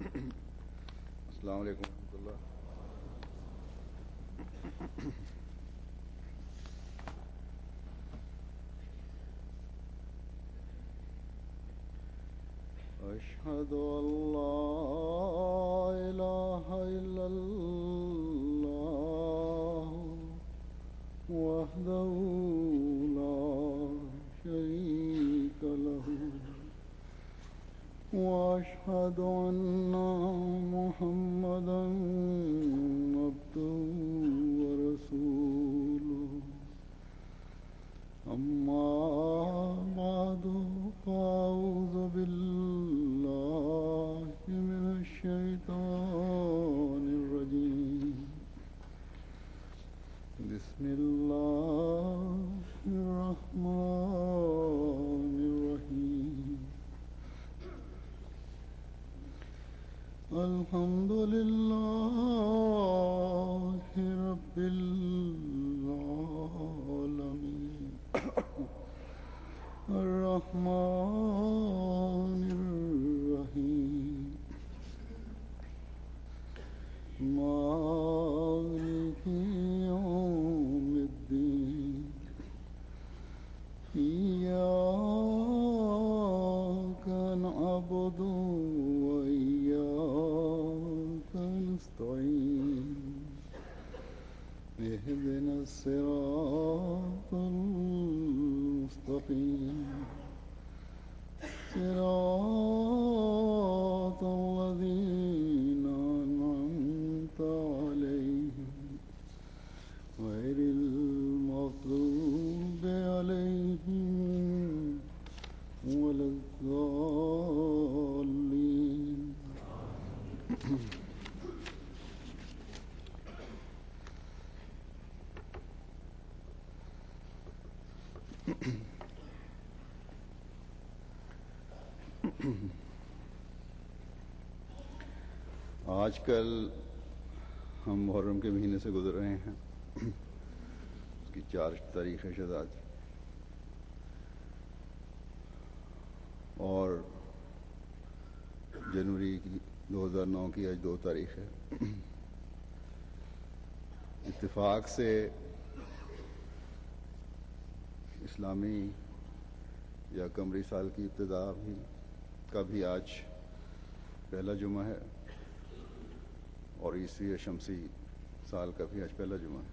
السلام علیکم ورحمۃ اللہ. اشہد ان لا الہ الا اللہ وحدہ لا شریک لہ واشهد ان محمدا عبده ورسوله اما بعد فاعوذ بالله من الشیطان الرجیم. بسم اللہ الرحمن الرحیم. الحمد للہ رب العالمین الرحمن الرحیم مالک یوم الدین ایاک نعبد اهدنا الصراط المستقيم صراط الذين أنعمت عليهم غير المغضوب عليهم ولا الضالين. آج کل ہم محرم کے مہینے سے گزر رہے ہیں. اس کی 4 تاریخ ہے شاید آج، اور جنوری کی 2009 کی آج 2 تاریخ ہے. اتفاق سے اسلامی یا قمری سال کی ابتدا کا بھی آج پہلا جمعہ ہے، اور عیسوی یا شمسی سال کا بھی آج پہلا جمعہ ہے.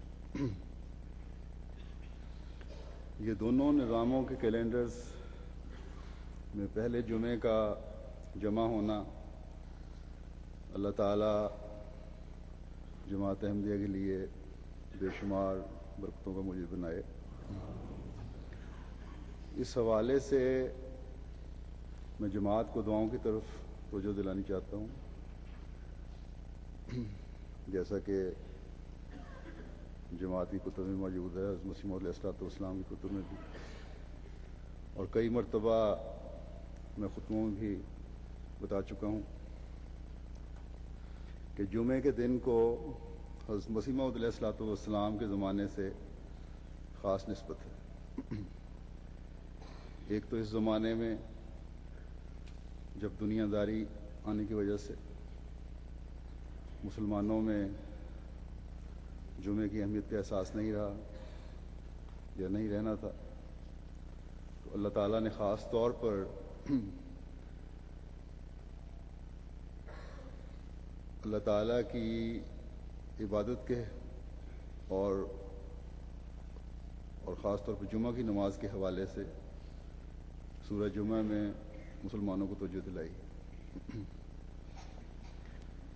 یہ دونوں نظاموں کے کیلنڈرز میں پہلے جمعے کا جمع ہونا اللہ تعالیٰ جماعت احمدیہ کے لیے بے شمار برکتوں کا موجب بنائے. اس حوالے سے میں جماعت کو دعاؤں کی طرف توجہ دلانی چاہتا ہوں. جیسا کہ جماعت کی کتب میں موجود ہے، حضرت مسیح موعود علیہ السلام کی کتب میں بھی، اور کئی مرتبہ میں خطبوں میں بھی بتا چکا ہوں کہ جمعے کے دن کو حضرت مسیح موعود علیہ السلام کے زمانے سے خاص نسبت ہے. ایک تو اس زمانے میں جب دنیا داری آنے کی وجہ سے مسلمانوں میں جمعے کی اہمیت کا احساس نہیں رہا یا نہیں رہنا تھا، تو اللہ تعالیٰ نے خاص طور پر اللہ تعالیٰ کی عبادت کے اور خاص طور پر جمعہ کی نماز کے حوالے سے سورہ جمعہ میں مسلمانوں کو توجہ دلائی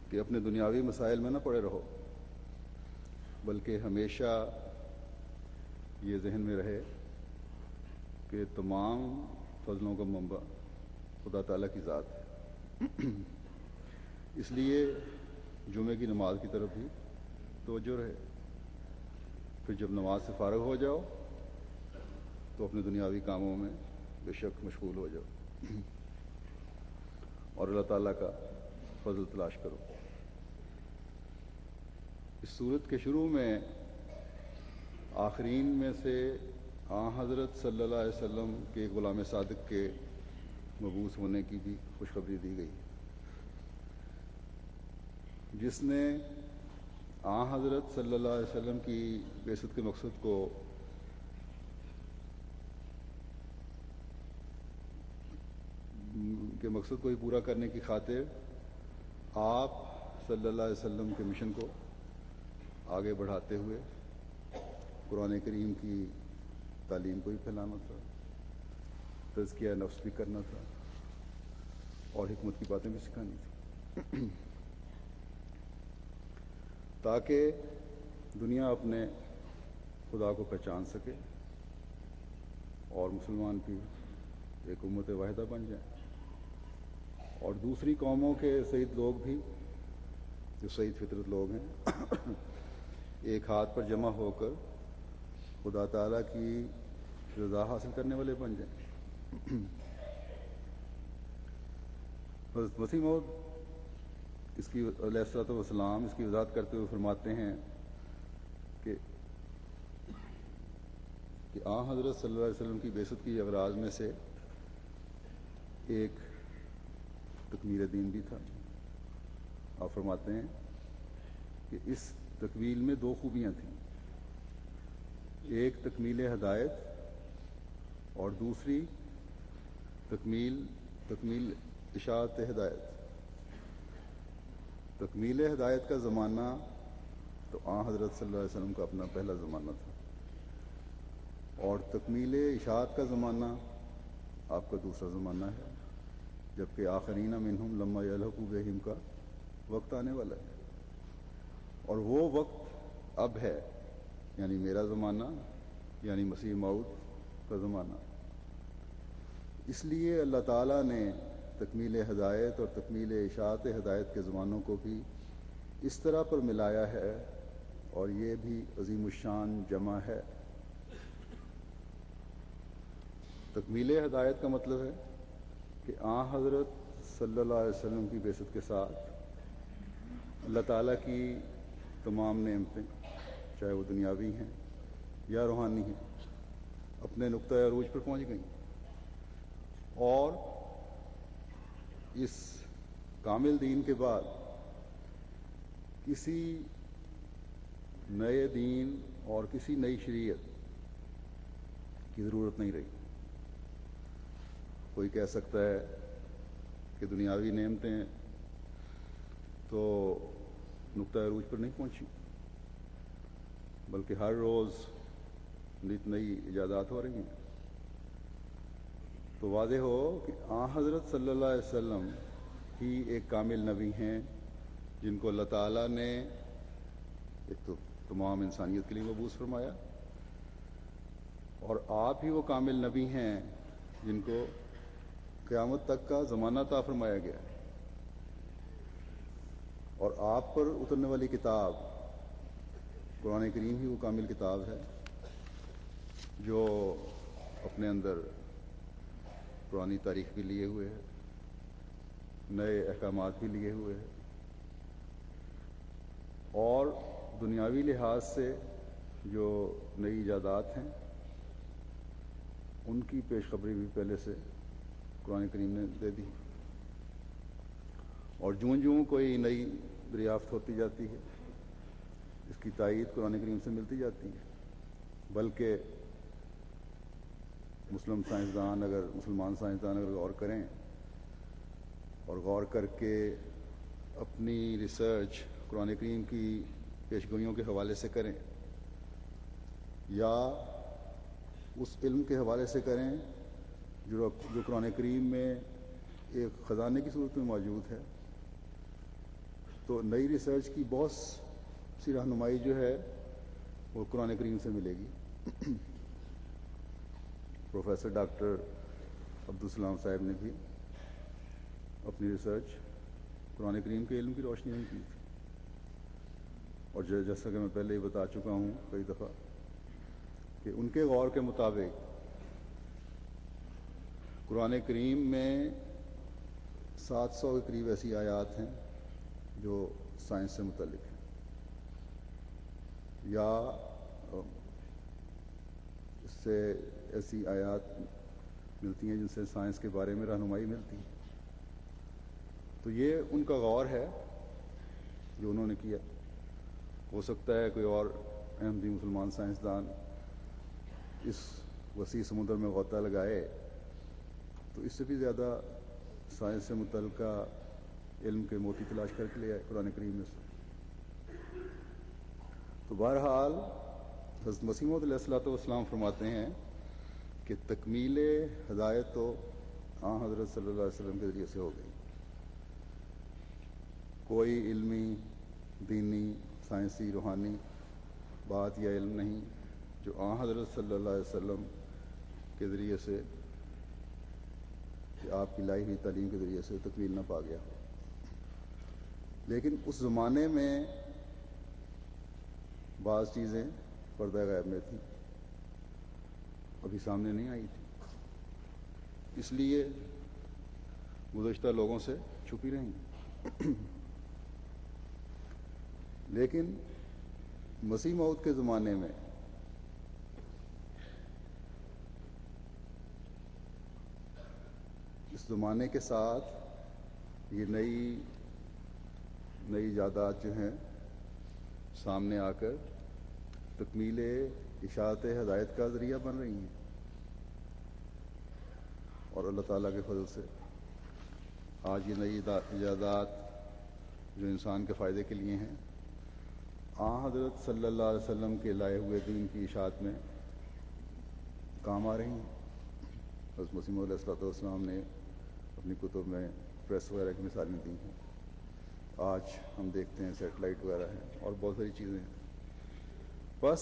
کہ اپنے دنیاوی مسائل میں نہ پڑے رہو، بلکہ ہمیشہ یہ ذہن میں رہے کہ تمام فضلوں کا منبع خدا تعالیٰ کی ذات ہے. اس لیے جمعے کی نماز کی طرف بھی توجہ رہے. پھر جب نماز سے فارغ ہو جاؤ تو اپنے دنیاوی کاموں میں بے شک مشغول ہو جاؤ اور اللہ تعالیٰ کا فضل تلاش کرو. اس صورت کے شروع میں آخرین میں سے حضرت صلی اللہ علیہ وسلم کے غلام صادق کے مبعوث ہونے کی بھی خوشخبری دی گئی. جس نے حضرت صلی اللہ علیہ وسلم کی بعثت کے مقصد کو ہی پورا کرنے کی خاطر آپ صلی اللہ علیہ وسلم کے مشن کو آگے بڑھاتے ہوئے قرآن کریم کی تعلیم کو بھی پھیلانا تھا، تزکیہ نفس بھی کرنا تھا اور حکمت کی باتیں بھی سکھانی تھی تاکہ دنیا اپنے خدا کو پہچان سکے اور مسلمان بھی ایک امت واحدہ بن جائیں، اور دوسری قوموں کے سعید لوگ بھی جو سعید فطرت لوگ ہیں ایک ہاتھ پر جمع ہو کر خدا تعالیٰ کی رضا حاصل کرنے والے بن جائیں۔ حضرت مسیح موعود اس کی علیہ الصلوۃ والسلام اس کی وضاحت کرتے ہوئے فرماتے ہیں کہ حضرت صلی اللہ علیہ وسلم کی بعثت کی اغراض میں سے ایک تکمیل دین بھی تھا۔ آپ فرماتے ہیں کہ اس تکمیل میں دو خوبیاں تھیں، ایک تکمیل ہدایت اور دوسری تکمیل اشاعت ہدایت۔ تکمیل ہدایت کا زمانہ تو حضرت صلی اللہ علیہ وسلم کا اپنا پہلا زمانہ تھا، اور تکمیل اشاعت کا زمانہ آپ کا دوسرا زمانہ ہے، جبکہ آخرین منہم لما یلحقوا بہم کا وقت آنے والا ہے، اور وہ وقت اب ہے، یعنی میرا زمانہ، یعنی مسیح موعود کا زمانہ۔ اس لیے اللہ تعالیٰ نے تکمیل ہدایت اور تکمیل اشاعت ہدایت کے زمانوں کو بھی اس طرح پر ملایا ہے، اور یہ بھی عظیم الشان جمع ہے۔ تکمیل ہدایت کا مطلب ہے کہ حضرت صلی اللہ علیہ وسلم کی بعثت کے ساتھ اللہ تعالیٰ کی تمام نعمتیں، چاہے وہ دنیاوی ہیں یا روحانی ہیں، اپنے نقطۂ عروج پر پہنچ گئیں، اور اس کامل دین کے بعد کسی نئے دین اور کسی نئی شریعت کی ضرورت نہیں رہی۔ کوئی کہہ سکتا ہے کہ دنیاوی نعمتیں تو نقطۂ عروج پر نہیں پہنچی، بلکہ ہر روز نت نئی ایجادات ہو رہی ہیں، تو واضح ہو کہ حضرت صلی اللہ علیہ وسلم ہی ایک کامل نبی ہیں جن کو اللہ تعالیٰ نے ایک تو تمام انسانیت کے لیے مبعوث فرمایا، اور آپ ہی وہ کامل نبی ہیں جن کو قیامت تک کا زمانہ عطا فرمایا گیا، اور آپ پر اترنے والی کتاب قرآن کریم ہی وہ کامل کتاب ہے جو اپنے اندر پرانی تاریخ بھی لیے ہوئے ہے، نئے احکامات بھی لیے ہوئے ہیں، اور دنیاوی لحاظ سے جو نئی ایجادات ہیں ان کی پیشخبری بھی پہلے سے قرآن کریم نے دے دی، اور جوں کوئی نئی دریافت ہوتی جاتی ہے اس کی تائید قرآن کریم سے ملتی جاتی ہے۔ بلکہ مسلمان سائنسدان اگر غور کریں اور غور کر کے اپنی ریسرچ قرآن کریم کی پیشگوئیوں کے حوالے سے کریں یا اس علم کے حوالے سے کریں جو قرآن کریم میں ایک خزانے کی صورت میں موجود ہے، تو نئی ریسرچ کی بہت سی رہنمائی جو ہے وہ قرآن کریم سے ملے گی۔ پروفیسر ڈاکٹر عبدالسلام صاحب نے بھی اپنی ریسرچ قرآن کریم کے علم کی روشنی میں کی تھی، اور جیسا کہ میں پہلے ہی بتا چکا ہوں کئی دفعہ کہ ان کے غور کے مطابق قرآن کریم میں 700 کے قریب ایسی آیات ہیں جو سائنس سے متعلق ہیں، یا اس سے ایسی آیات ملتی ہیں جن سے سائنس کے بارے میں رہنمائی ملتی ہے۔ تو یہ ان کا غور ہے جو انہوں نے کیا. ہو سکتا ہے کوئی اور احمدی مسلمان سائنسدان اس وسیع سمندر میں غوطہ لگائے تو اس سے بھی زیادہ سائنس سے متعلقہ علم کے موتی تلاش کر کے لے آئے قرآن کریم میں سے. تو بہرحال حضرت مسیح موعود علیہ الصلوۃ والسلام فرماتے ہیں کہ تکمیل ہدایت تو حضرت صلی اللہ علیہ وسلم کے ذریعے سے ہو گئی. کوئی علمی، دینی، سائنسی، روحانی بات یا علم نہیں جو حضرت صلی اللہ علیہ وسلم کے ذریعے سے، کہ آپ کی لائی ہوئی تعلیم کے ذریعے سے تکمیل نہ پا گیا. لیکن اس زمانے میں بعض چیزیں پردہ غیب میں تھیں، ابھی سامنے نہیں آئی تھی، اس لیے گزشتہ لوگوں سے چھپی رہیں. لیکن مسیح موعود کے زمانے میں اس زمانے کے ساتھ یہ نئی ایجادات جو ہیں سامنے آ کر تکمیل اشاعت ہدایت کا ذریعہ بن رہی ہیں. اور اللہ تعالیٰ کے فضل سے آج یہ نئی ایجادات جو انسان کے فائدے کے لیے ہیں حضرت صلی اللہ علیہ وسلم کے لائے ہوئے دین کی اشاعت میں کام آ رہی ہیں. حضرت مسیح موعود علیہ السلام نے اپنی کتب میں پریس وغیرہ کی مثالیں دی ہیں. آج ہم دیکھتے ہیں سیٹلائٹ وغیرہ ہیں اور بہت ساری چیزیں ہیں. بس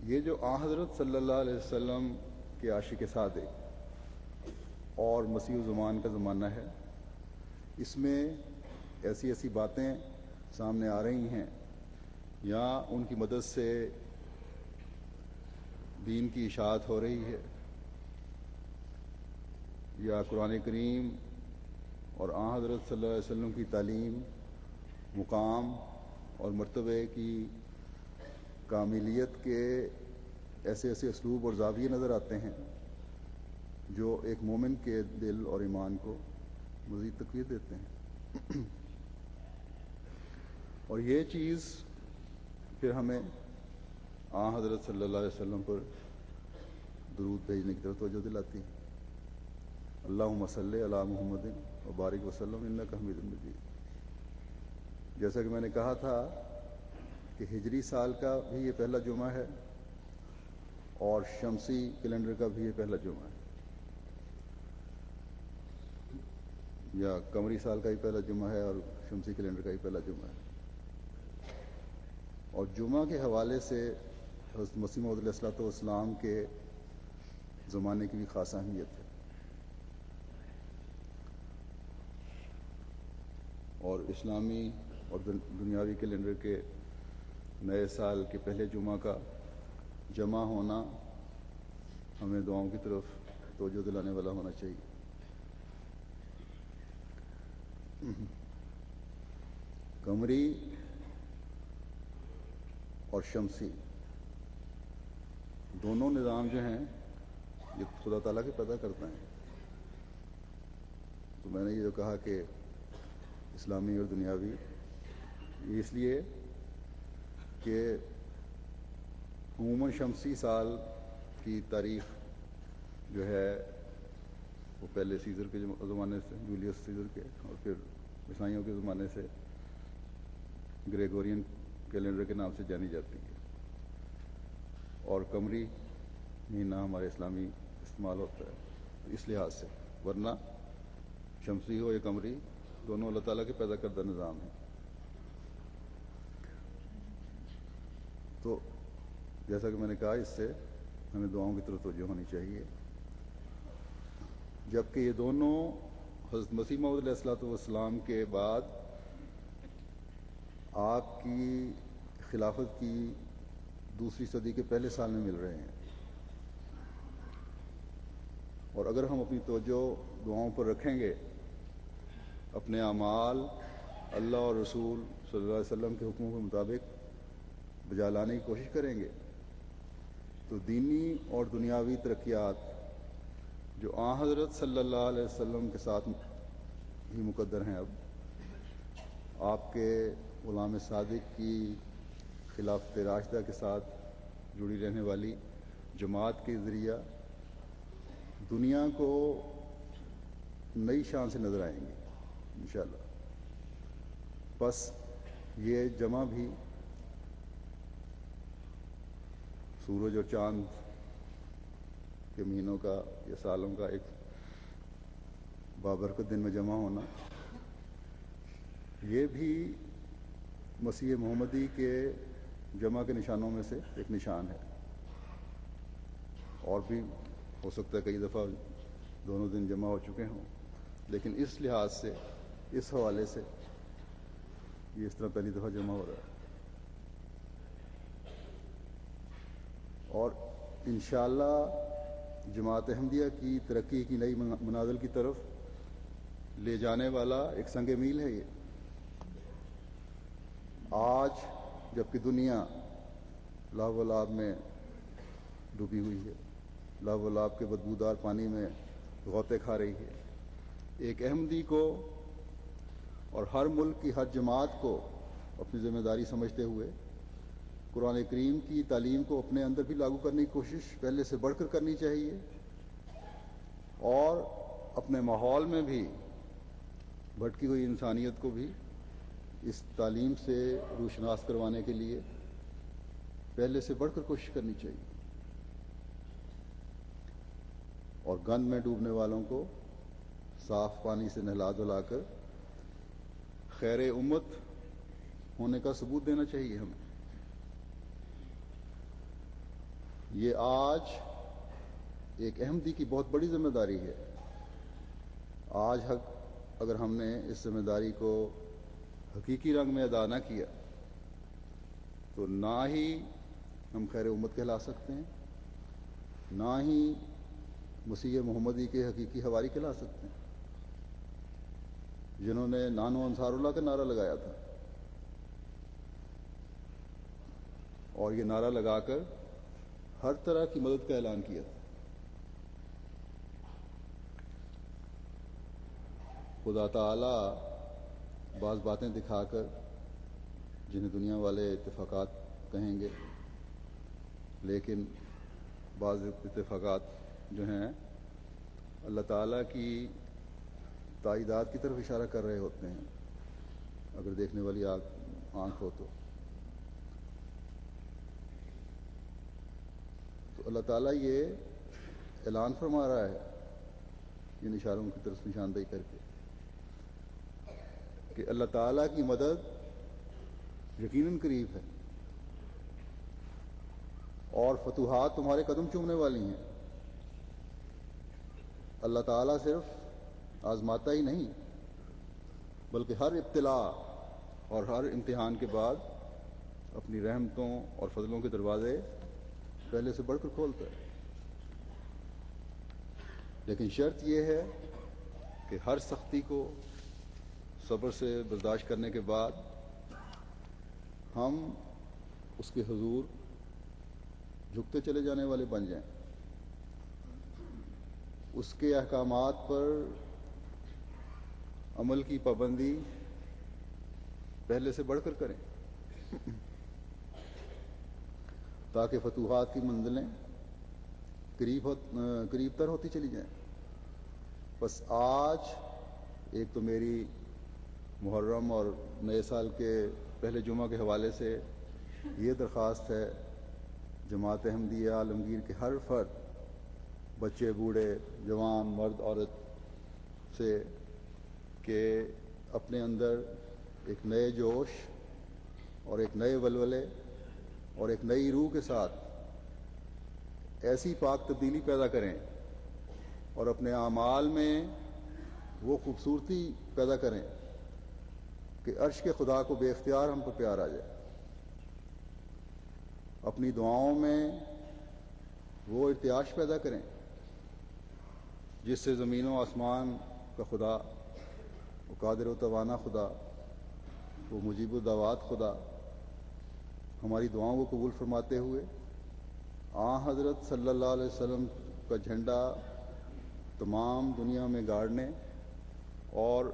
یہ جو حضرت صلی اللہ علیہ وسلم کے عاشق صادق اور مسیح الزمان کا زمانہ ہے، اس میں ایسی باتیں سامنے آ رہی ہیں یا ان کی مدد سے دین کی اشاعت ہو رہی ہے یا قرآن کریم اور حضرت صلی اللہ علیہ وسلم کی تعلیم، مقام اور مرتبے کی کاملیت کے ایسے اسلوب اور زاویے نظر آتے ہیں جو ایک مومن کے دل اور ایمان کو مزید تقویت دیتے ہیں. اور یہ چیز پھر ہمیں حضرت صلی اللہ علیہ وسلم پر درود بھیجنے کی طرف توجہ دلاتی ہے. اللہم صلی علی محمد وبارک وسلم انک حمید مجید. جیسا کہ میں نے کہا تھا کہ ہجری سال کا بھی یہ پہلا جمعہ ہے اور شمسی کیلنڈر کا بھی یہ پہلا جمعہ ہے، یا قمری سال کا ہی پہلا جمعہ ہے اور شمسی کیلنڈر کا ہی پہلا جمعہ ہے. اور جمعہ کے حوالے سے حضرت مسیح موعود علیہ السلام کے زمانے کی بھی خاص اہمیت ہے. اور اسلامی اور دنیاوی کیلنڈر کے نئے سال کے پہلے جمعہ کا جمع ہونا ہمیں دعاؤں کی طرف توجہ دلانے والا ہونا چاہیے. قمری اور شمسی دونوں نظام جو ہیں یہ خدا تعالیٰ کے پیدا کرتے ہیں. تو میں نے یہ جو کہا کہ اسلامی اور دنیاوی، یہ اس لیے کہ عموماً شمسی سال کی تاریخ جو ہے وہ پہلے سیزر کے زمانے سے، جولیس سیزر کے، اور پھر عیسائیوں کے زمانے سے گریگورین کیلنڈر کے نام سے جانی جاتی ہے. اور قمری مہینہ ہمارے اسلامی استعمال ہوتا ہے اس لحاظ سے، ورنہ شمسی ہو یا قمری دونوں اللہ تعالیٰ کے پیدا کردہ نظام ہیں. تو جیسا کہ میں نے کہا اس سے ہمیں دعاؤں کی طرف توجہ ہونی چاہیے. جبکہ یہ دونوں حضرت مسیح موعود علیہ السلام کے بعد آپ کی خلافت کی دوسری صدی کے پہلے سال میں مل رہے ہیں. اور اگر ہم اپنی توجہ دعاؤں پر رکھیں گے، اپنے اعمال اللہ اور رسول صلی اللہ علیہ وسلم کے حکموں کے مطابق بجا لانے کی کوشش کریں گے، تو دینی اور دنیاوی ترقیات جو حضرت صلی اللہ علیہ وسلم کے ساتھ ہی مقدر ہیں، اب آپ کے غلام صادق کی خلافت راشدہ کے ساتھ جڑی رہنے والی جماعت کے ذریعہ دنیا کو نئی شان سے نظر آئیں گے انشاءاللہ۔ بس یہ جمع بھی سورج اور چاند کے مہینوں کا یا سالوں کا ایک بابرکت دن میں جمع ہونا، یہ بھی مسیح محمدی کے جمع کے نشانوں میں سے ایک نشان ہے۔ اور بھی ہو سکتا ہے کئی دفعہ دونوں دن جمع ہو چکے ہوں، لیکن اس لحاظ سے، اس حوالے سے یہ اس طرح پہلی دفعہ جمع ہو رہا ہے۔ اور انشاءاللہ جماعت احمدیہ کی ترقی کی نئی منازل کی طرف لے جانے والا ایک سنگ میل ہے یہ۔ آج جبکہ دنیا لہو و لعب میں ڈوبی ہوئی ہے، لہو و لعب کے بدبودار پانی میں غوطے کھا رہی ہے، ایک احمدی کو اور ہر ملک کی ہر جماعت کو اپنی ذمہ داری سمجھتے ہوئے قرآن کریم کی تعلیم کو اپنے اندر بھی لاگو کرنے کی کوشش پہلے سے بڑھ کر کرنی چاہیے، اور اپنے ماحول میں بھی بھٹکی ہوئی انسانیت کو بھی اس تعلیم سے روشناس کروانے کے لیے پہلے سے بڑھ کر کوشش کرنی چاہیے، اور گند میں ڈوبنے والوں کو صاف پانی سے نہلا دھلا کر خیر امت ہونے کا ثبوت دینا چاہیے ہمیں۔ یہ آج ایک احمدی کی بہت بڑی ذمہ داری ہے۔ آج اگر ہم نے اس ذمہ داری کو حقیقی رنگ میں ادا نہ کیا تو نہ ہی ہم خیر امت کہلا سکتے ہیں، نہ ہی مسیح محمدی کے حقیقی حواری کہلا سکتے ہیں، جنہوں نے نانو انصار اللہ کا نعرہ لگایا تھا، اور یہ نعرہ لگا کر ہر طرح کی مدد کا اعلان کیا تھا۔ خدا تعالی بعض باتیں دکھا کر، جنہیں دنیا والے اتفاقات کہیں گے، لیکن بعض اتفاقات جو ہیں اللہ تعالیٰ کی تائیدات کی طرف اشارہ کر رہے ہوتے ہیں، اگر دیکھنے والی آنکھ ہو تو اللہ تعالیٰ یہ اعلان فرما رہا ہے ان اشاروں کی طرف نشاندہی کر کے کہ اللہ تعالیٰ کی مدد یقیناً قریب ہے، اور فتوحات تمہارے قدم چومنے والی ہیں۔ اللہ تعالیٰ صرف آزماتا ہی نہیں، بلکہ ہر ابتلاء اور ہر امتحان کے بعد اپنی رحمتوں اور فضلوں کے دروازے پہلے سے بڑھ کر کھولتا ہے۔ لیکن شرط یہ ہے کہ ہر سختی کو صبر سے برداشت کرنے کے بعد ہم اس کے حضور جھکتے چلے جانے والے بن جائیں، اس کے احکامات پر عمل کی پابندی پہلے سے بڑھ کر کریں، تاکہ فتوحات کی منزلیں قریب تر ہوتی چلی جائیں۔ بس آج ایک تو میری محرم اور نئے سال کے پہلے جمعہ کے حوالے سے یہ درخواست ہے جماعت احمدیہ عالمگیر کے ہر فرد، بچے بوڑھے جوان مرد عورت سے، کہ اپنے اندر ایک نئے جوش اور ایک نئے ولولے اور ایک نئی روح کے ساتھ ایسی پاک تبدیلی پیدا کریں، اور اپنے اعمال میں وہ خوبصورتی پیدا کریں کہ عرش کے خدا کو بے اختیار ہم پر پیار آ جائے۔ اپنی دعاؤں میں وہ ارتعاش پیدا کریں جس سے زمین و آسمان کا خدا، وہ قادر و توانا خدا، وہ مجیب الدعوات خدا ہماری دعاؤں کو قبول فرماتے ہوئے حضرت صلی اللہ علیہ وسلم کا جھنڈا تمام دنیا میں گاڑنے اور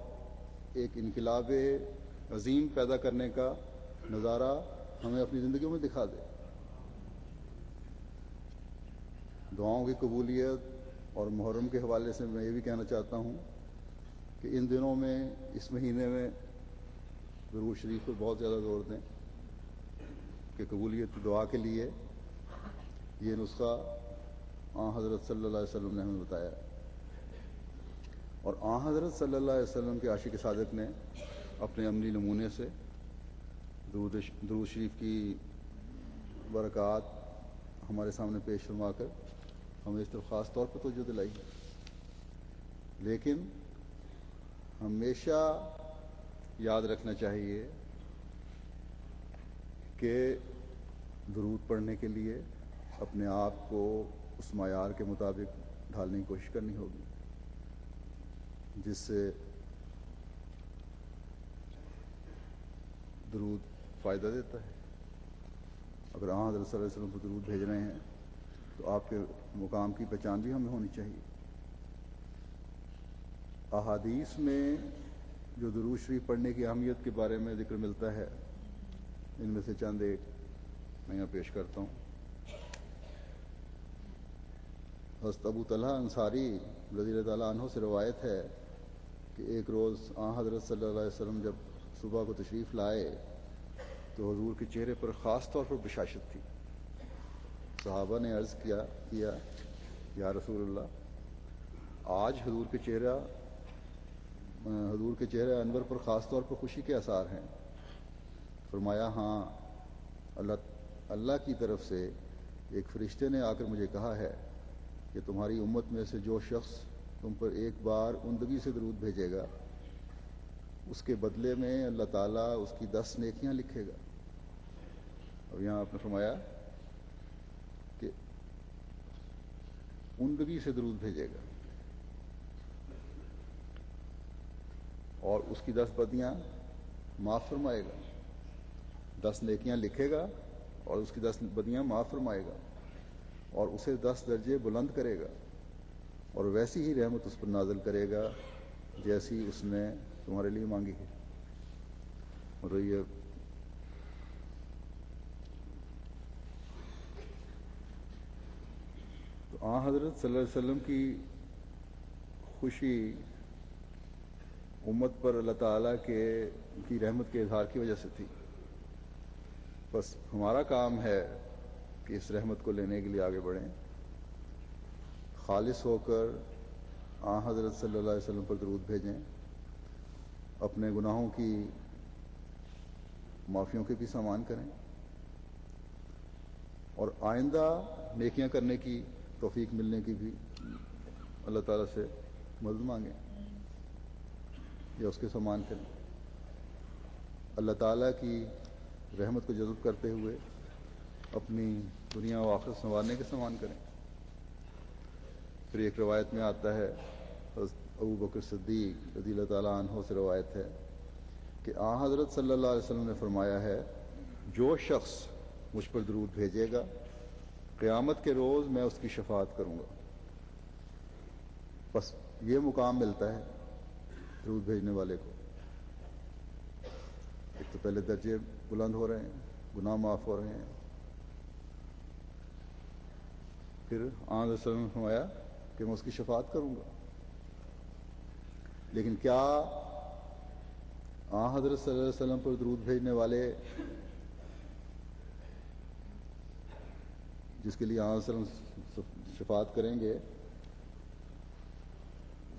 ایک انقلاب عظیم پیدا کرنے کا نظارہ ہمیں اپنی زندگیوں میں دکھا دے. دعاؤں کی قبولیت اور محرم کے حوالے سے میں یہ بھی کہنا چاہتا ہوں کہ ان دنوں میں اس مہینے میں درود شریف پر بہت زیادہ زور دیں کہ قبولیت دعا کے لیے یہ نسخہ حضرت صلی اللہ علیہ وسلم نے ہمیں بتایا ہے. اور حضرت صلی اللہ علیہ وسلم کے عاشق صادق نے اپنے عملی نمونے سے درود شریف کی برکات ہمارے سامنے پیش فرما کر ہمیں اس طرف خاص طور پر توجہ دلائی ہے. لیکن ہمیشہ یاد رکھنا چاہیے کہ درود پڑھنے کے لیے اپنے آپ کو اس معیار کے مطابق ڈھالنے کی کوشش کرنی ہوگی جس سے درود فائدہ دیتا ہے. اگر حضرت صلی اللہ علیہ وسلم کو درود بھیج رہے ہیں تو آپ کے مقام کی پہچان بھی ہمیں ہونی چاہیے. احادیث میں جو درود شریف پڑھنے کی اہمیت کے بارے میں ذکر ملتا ہے ان میں سے چند ایک میں یہاں پیش کرتا ہوں. حضرت ابو طلحہ انصاری رضی اللہ تعالیٰ عنہ سے روایت ہے کہ ایک روز حضرت صلی اللہ علیہ وسلم جب صبح کو تشریف لائے تو حضور کے چہرے پر خاص طور پر بشاشت تھی. صحابہ نے عرض کیا یا رسول اللہ آج حضور کے چہرہ انور پر خاص طور پر خوشی کے آثار ہیں. فرمایا ہاں اللہ کی طرف سے ایک فرشتے نے آ کر مجھے کہا ہے کہ تمہاری امت میں سے جو شخص تم پر ایک بار عمدگی سے درود بھیجے گا اس کے بدلے میں اللہ تعالیٰ اس کی 10 نیکیاں لکھے گا. اور یہاں آپ نے فرمایا کہ عمدگی سے درود بھیجے گا اور اس کی 10 بدیاں معاف فرمائے گا. 10 نیکیاں لکھے گا اور اس کی 10 بدیاں معاف فرمائے گا اور اسے 10 درجے بلند کرے گا اور ویسی ہی رحمت اس پر نازل کرے گا جیسی اس نے تمہارے لیے مانگی ہے. اور یہ تو حضرت صلی اللہ علیہ وسلم کی خوشی امت پر اللہ تعالیٰ کی رحمت کے اظہار کی وجہ سے تھی. بس ہمارا کام ہے کہ اس رحمت کو لینے کے لیے آگے بڑھیں, خالص ہو کر حضرت صلی اللہ علیہ وسلم پر درود بھیجیں, اپنے گناہوں کی معافیوں کے بھی سامان کریں اور آئندہ نیکیاں کرنے کی توفیق ملنے کی بھی اللہ تعالیٰ سے مدد مانگیں یا اس کے سامان کریں. اللہ تعالیٰ کی رحمت کو جذب کرتے ہوئے اپنی دنیا و آخرت سنوارنے کے سامان کریں. پھر ایک روایت میں آتا ہے, حضرت ابو بکر صدیق رضی اللہ تعالیٰ عنہ سے روایت ہے کہ حضرت صلی اللہ علیہ وسلم نے فرمایا ہے جو شخص مجھ پر درود بھیجے گا قیامت کے روز میں اس کی شفاعت کروں گا. بس یہ مقام ملتا ہے درود بھیجنے والے کو. ایک تو پہلے درجے بلند ہو رہے ہیں, گناہ معاف ہو رہے ہیں, پھر آن رسول نے فرمایا کہ میں اس کی شفاعت کروں گا. لیکن کیا حضرت صلی اللہ علیہ وسلم پر درود بھیجنے والے جس کے لیے آن رسول شفاعت کریں گے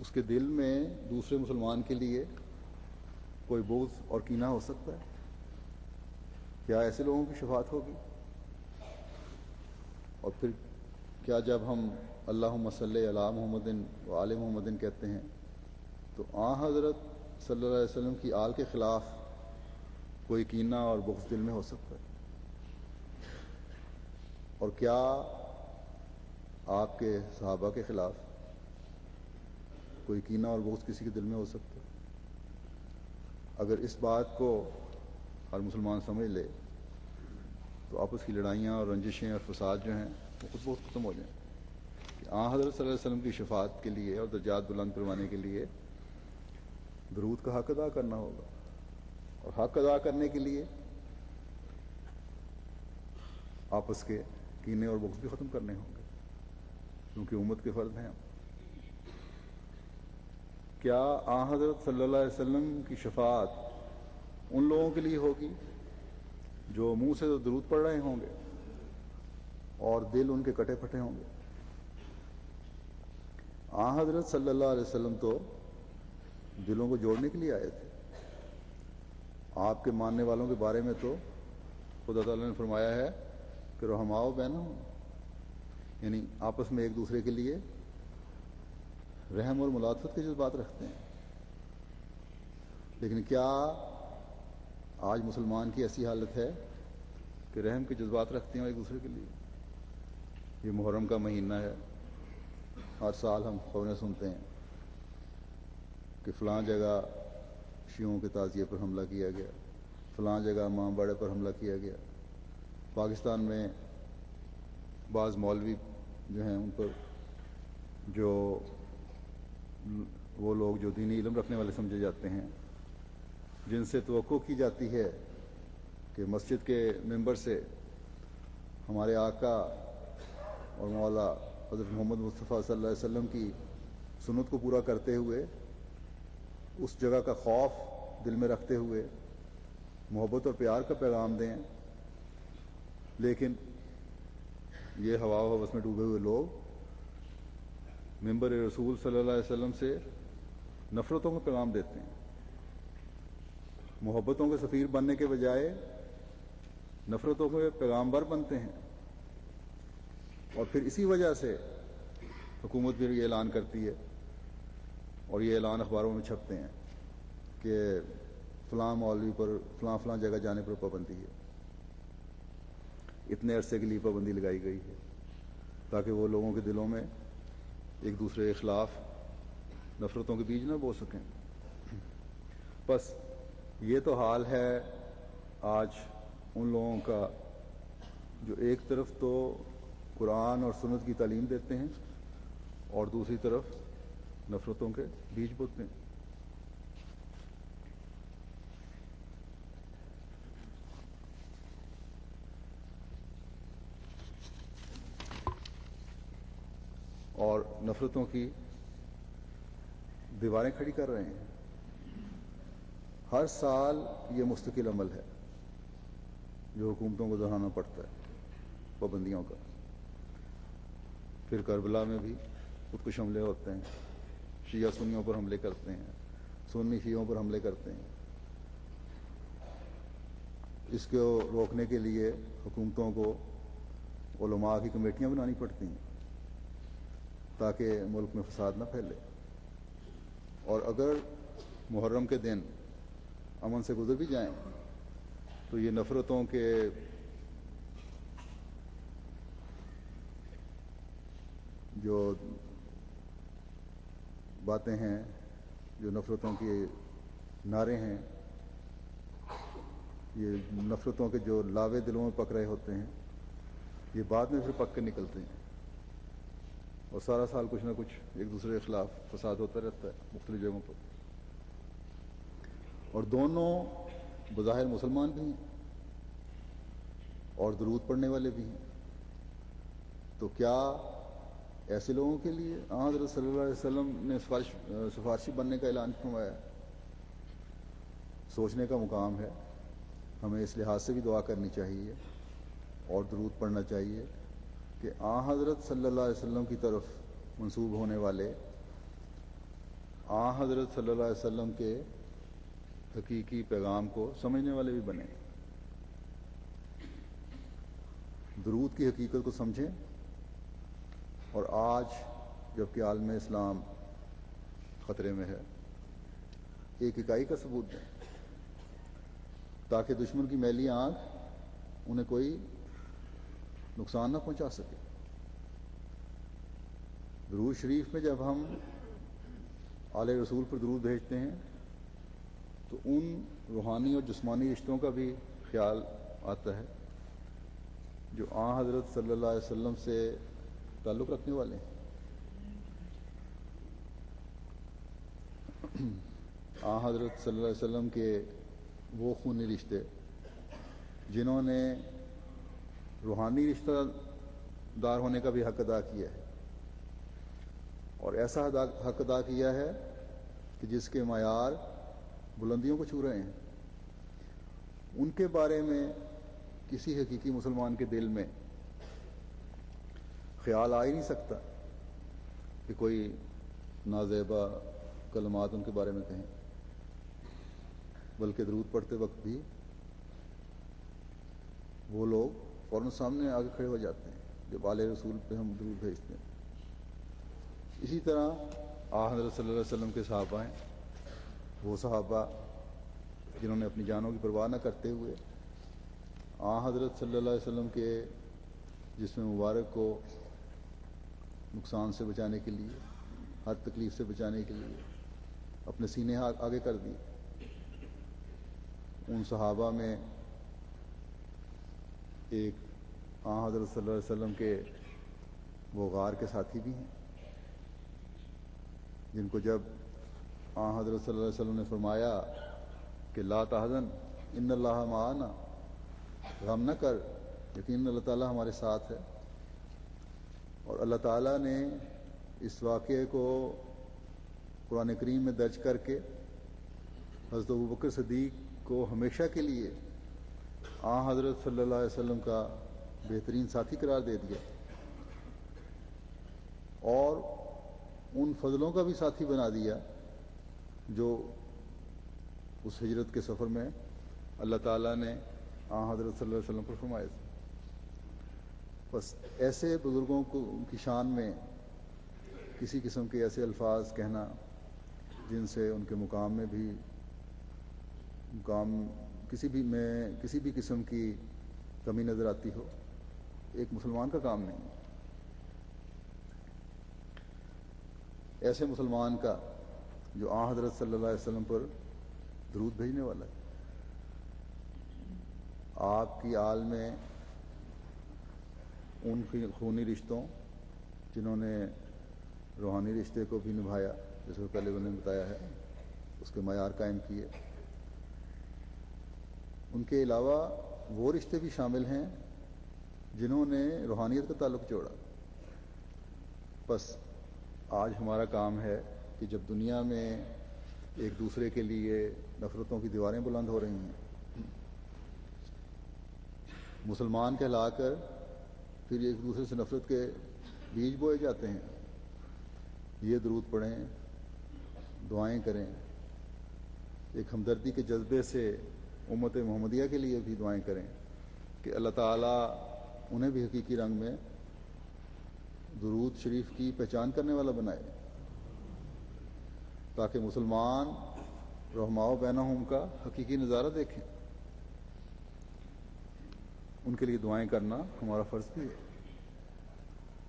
اس کے دل میں دوسرے مسلمان کے لیے کوئی بغض اور کینہ ہو سکتا ہے؟ کیا ایسے لوگوں کی شفاعت ہوگی؟ اور پھر کیا جب ہم اللہم صلی علی محمد و آل محمد کہتے ہیں تو حضرت صلی اللہ علیہ وسلم کی آل کے خلاف کوئی کینہ اور بغض دل میں ہو سکتا ہے؟ اور کیا آپ کے صحابہ کے خلاف کوئی کینہ اور بغض کسی کے دل میں ہو سکتا ہے؟ اگر اس بات کو ہر مسلمان سمجھ لے تو آپس کی لڑائیاں اور رنجشیں اور فساد جو ہیں وہ خود بہت ختم ہو جائیں. کہ حضرت صلی اللہ علیہ وسلم کی شفاعت کے لیے اور درجات بلند کروانے کے لیے درود کا حق ادا کرنا ہوگا اور حق ادا کرنے کے لیے آپس کے کینے اور بغض بھی ختم کرنے ہوں گے، کیونکہ امت کے فرد ہیں ہم۔ کیا آن حضرت صلی اللہ علیہ وسلم کی شفاعت ان لوگوں کے لیے ہوگی جو منہ سے تو درود پڑھ رہے ہوں گے اور دل ان کے کٹے پھٹے ہوں گے؟ آن حضرت صلی اللہ علیہ وسلم تو دلوں کو جوڑنے کے لیے آئے تھے۔ آپ کے ماننے والوں کے بارے میں تو خدا تعالیٰ نے فرمایا ہے کہ رحماؤ بینہم، یعنی آپس میں ایک دوسرے کے لیے رحم اور ملاطفت کے جذبات رکھتے ہیں۔ لیکن کیا آج مسلمان کی ایسی حالت ہے کہ رحم کے جذبات رکھتے ہیں ایک دوسرے کے لیے؟ یہ محرم کا مہینہ ہے، ہر سال ہم خبریں سنتے ہیں کہ فلاں جگہ شیعوں کے تعزیے پر حملہ کیا گیا، فلاں جگہ امام باڑے پر حملہ کیا گیا۔ پاکستان میں بعض مولوی جو ہیں ان پر جو وہ لوگ جو دینی علم رکھنے والے سمجھے جاتے ہیں، جن سے توقع کی جاتی ہے کہ مسجد کے ممبر سے ہمارے آقا اور مولا حضرت محمد مصطفیٰ صلی اللہ علیہ وسلم کی سنت کو پورا کرتے ہوئے، اس جگہ کا خوف دل میں رکھتے ہوئے محبت اور پیار کا پیغام دیں، لیکن یہ ہوا و ہوس میں ڈوبے ہوئے لوگ ممبر رسول صلی اللہ علیہ وسلم سے نفرتوں کا پیغام دیتے ہیں، محبتوں کے سفیر بننے کے بجائے نفرتوں کے پیغامبر بنتے ہیں۔ اور پھر اسی وجہ سے حکومت بھی یہ اعلان کرتی ہے اور یہ اعلان اخباروں میں چھپتے ہیں کہ فلاں مولوی پر فلاں جگہ جانے پر پابندی ہے، اتنے عرصے کے لیے پابندی لگائی گئی ہے، تاکہ وہ لوگوں کے دلوں میں ایک دوسرے کے خلاف نفرتوں کے بیج نہ بو سکیں۔ بس یہ تو حال ہے آج ان لوگوں کا جو ایک طرف تو قرآن اور سنت کی تعلیم دیتے ہیں اور دوسری طرف نفرتوں کے بیج بوتے ہیں۔ اور نفرتوں کی دیواریں کھڑی کر رہے ہیں۔ ہر سال یہ مستقل عمل ہے جو حکومتوں کو دہرانا پڑتا ہے، پابندیوں کا۔ پھر کربلا میں بھی خود کش حملے ہوتے ہیں، شیعہ سنیوں پر حملے کرتے ہیں، سنی شیعوں پر حملے کرتے ہیں۔ اس کو روکنے کے لیے حکومتوں کو علماء کی کمیٹیاں بنانی پڑتی ہیں تاکہ ملک میں فساد نہ پھیلے۔ اور اگر محرم کے دن امن سے گزر بھی جائیں تو یہ نفرتوں کے جو باتیں ہیں، جو نفرتوں کے نعرے ہیں، یہ نفرتوں کے جو لاوے دلوں میں پک رہے ہوتے ہیں، یہ بعد میں پھر پک کے نکلتے ہیں اور سارا سال کچھ نہ کچھ ایک دوسرے کے خلاف فساد ہوتا رہتا ہے مختلف جگہوں پر۔ اور دونوں بظاہر مسلمان بھی ہیں اور درود پڑھنے والے بھی ہیں، تو کیا ایسے لوگوں کے لیے حضرت صلی اللہ علیہ وسلم نے سفارشی بننے کا اعلان فرمایا؟ سوچنے کا مقام ہے۔ ہمیں اس لحاظ سے بھی دعا کرنی چاہیے اور درود پڑھنا چاہیے کہ حضرت صلی اللہ علیہ وسلم کی طرف منسوب ہونے والے حضرت صلی اللہ علیہ وسلم کے حقیقی پیغام کو سمجھنے والے بھی بنیں، درود کی حقیقت کو سمجھیں، اور آج جب کہ عالم اسلام خطرے میں ہے، ایک اکائی کا ثبوت دیں تاکہ دشمن کی میلی آنکھ انہیں کوئی نقصان نہ پہنچا سکے۔ درود شریف میں جب ہم آل رسول پر درود بھیجتے ہیں تو ان روحانی اور جسمانی رشتوں کا بھی خیال آتا ہے جو حضرت صلی اللہ علیہ وسلم سے تعلق رکھنے والے ہیں۔ حضرت صلی اللہ علیہ وسلم کے وہ خونی رشتے جنہوں نے روحانی رشتہ دار ہونے کا بھی حق ادا کیا ہے، اور ایسا حق ادا کیا ہے کہ جس کے معیار بلندیوں کو چھو رہے ہیں، ان کے بارے میں کسی حقیقی مسلمان کے دل میں خیال آ ہی نہیں سکتا کہ کوئی نازیبا کلمات ان کے بارے میں کہیں، بلکہ درود پڑھتے وقت بھی وہ لوگ فوراً سامنے آگے کھڑے ہو جاتے ہیں جب آل رسول پہ ہم درود بھیجتے ہیں۔ اسی طرح حضرت صلی اللہ علیہ وسلم کے صحابہ ہیں، وہ صحابہ جنہوں نے اپنی جانوں کی پرواہ نہ کرتے ہوئے حضرت صلی اللہ علیہ وسلم کے جسم مبارک کو نقصان سے بچانے کے لیے، ہر تکلیف سے بچانے کے لیے اپنے سینے آگے کر دی۔ ان صحابہ میں ایک حضرت صلی اللہ علیہ وسلم کے وہ غار کے ساتھی بھی ہیں، جن کو جب حضرت صلی اللہ علیہ وسلم نے فرمایا کہ لا تحزن ان اللہ معنا، غم نہ کر، یقین اللہ تعالیٰ ہمارے ساتھ ہے، اور اللہ تعالیٰ نے اس واقعے کو قرآن کریم میں درج کر کے حضرت ابوبکر صدیق کو ہمیشہ کے لیے حضرت صلی اللہ علیہ وسلم کا بہترین ساتھی قرار دے دیا، اور ان فضلوں کا بھی ساتھی بنا دیا جو اس ہجرت کے سفر میں اللہ تعالیٰ نے حضرت صلی اللہ علیہ وسلم پر فرمائے تھے۔ بس ایسے بزرگوں کو کی شان میں کسی قسم کے ایسے الفاظ کہنا جن سے ان کے مقام میں بھی کسی بھی قسم کی کمی نظر آتی ہو، ایک مسلمان کا کام نہیں۔ ایسے مسلمان کا جو حضرت صلی اللہ علیہ وسلم پر درود بھیجنے والا ہے، آپ کی آل میں ان خونی رشتوں جنہوں نے روحانی رشتے کو بھی نبھایا، جیسے پہلے انہوں نے بتایا ہے، اس کے معیار قائم کیے، ان کے علاوہ وہ رشتے بھی شامل ہیں جنہوں نے روحانیت کا تعلق جوڑا۔ بس آج ہمارا کام ہے کہ جب دنیا میں ایک دوسرے کے لیے نفرتوں کی دیواریں بلند ہو رہی ہیں، مسلمان کہلا کر پھر ایک دوسرے سے نفرت کے بیج بوئے جاتے ہیں، یہ درود پڑھیں، دعائیں کریں، ایک ہمدردی کے جذبے سے امت محمدیہ کے لیے بھی دعائیں کریں کہ اللہ تعالیٰ انہیں بھی حقیقی رنگ میں درود شریف کی پہچان کرنے والا بنائے، تاکہ مسلمان رحماء بینہم کا حقیقی نظارہ دیکھیں۔ ان کے لیے دعائیں کرنا ہمارا فرض بھی ہے۔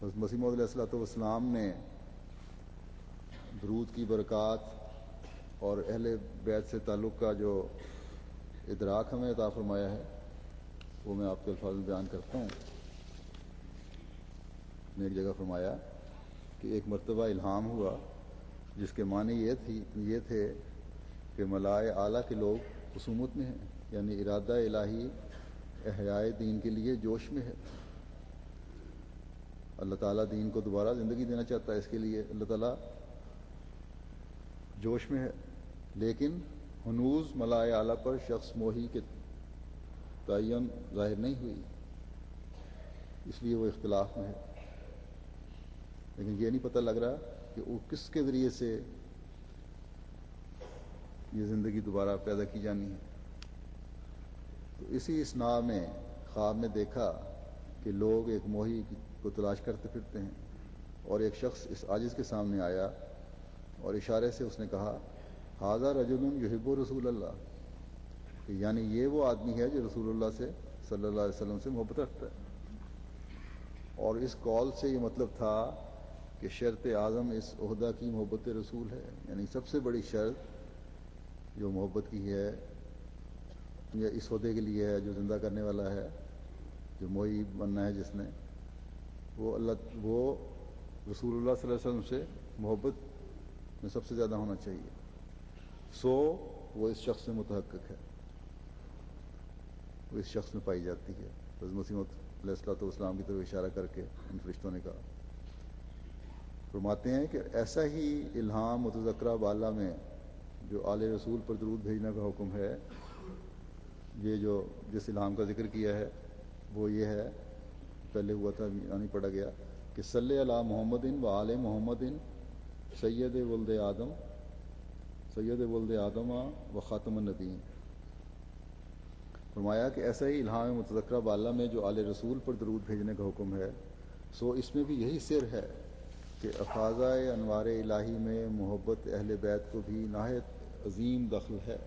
بس مسیح موعود علیہ الصلوۃ والسلام نے درود کی برکات اور اہل بیت سے تعلق کا جو ادراک ہمیں عطا فرمایا ہے وہ میں آپ کے الفاظ میں بیان کرتا ہوں۔ نے ایک جگہ فرمایا کہ ایک مرتبہ الہام ہوا جس کے معنی یہ تھے کہ ملائے اعلیٰ کے لوگ خصومت میں ہیں، یعنی ارادہ الہی احیاء دین کے لیے جوش میں ہے۔ اللہ تعالیٰ دین کو دوبارہ زندگی دینا چاہتا ہے، اس کے لیے اللہ تعالیٰ جوش میں ہے، لیکن ہنوز ملائے اعلیٰ پر شخص موہی کے تعین ظاہر نہیں ہوئی، اس لیے وہ اختلاف میں ہے۔ لیکن یہ نہیں پتہ لگ رہا کہ وہ کس کے ذریعے سے یہ زندگی دوبارہ پیدا کی جانی ہے۔ تو اسی اسنا میں خواب میں دیکھا کہ لوگ ایک موہی کو تلاش کرتے پھرتے ہیں، اور ایک شخص اس عاجز کے سامنے آیا اور اشارے سے اس نے کہا ھذا رجل یحب رسول اللہ، یعنی یہ وہ آدمی ہے جو رسول اللہ سے صلی اللہ علیہ وسلم سے محبت رکھتا ہے۔ اور اس قول سے یہ مطلب تھا کہ شرط اعظم اس عہدہ کی محبت رسول ہے، یعنی سب سے بڑی شرط جو محبت کی ہے یا اس عہدے کے لیے ہے جو زندہ کرنے والا ہے، جو موئی بننا ہے جس نے، وہ رسول اللہ صلی اللہ علیہ وسلم سے محبت میں سب سے زیادہ ہونا چاہیے، سو وہ اس شخص سے متحقق ہے۔ وہ اس شخص میں پائی جاتی ہے۔ حضرت مسیح موعود علیہ الصلوۃ والسلام کی طرف اشارہ کر کے ان فرشتوں نے کہا، فرماتے ہیں کہ ایسا ہی الہام متذکرہ بالا میں جو آل رسول پر درود بھیجنے کا حکم ہے، یہ جو جس الہام کا ذکر کیا ہے وہ یہ ہے، پہلے ہوا تھا یعنی پڑھا گیا کہ صلی علی محمد و آل محمد سید ولد آدم و خاتم النبیین۔ فرمایا کہ ایسا ہی الہام متذکرہ بالا میں جو آل رسول پر درود بھیجنے کا حکم ہے، سو اس میں بھی یہی سر ہے کہ افاضہ انوار الہی میں محبت اہل بیت کو بھی نہایت عظیم دخل ہے،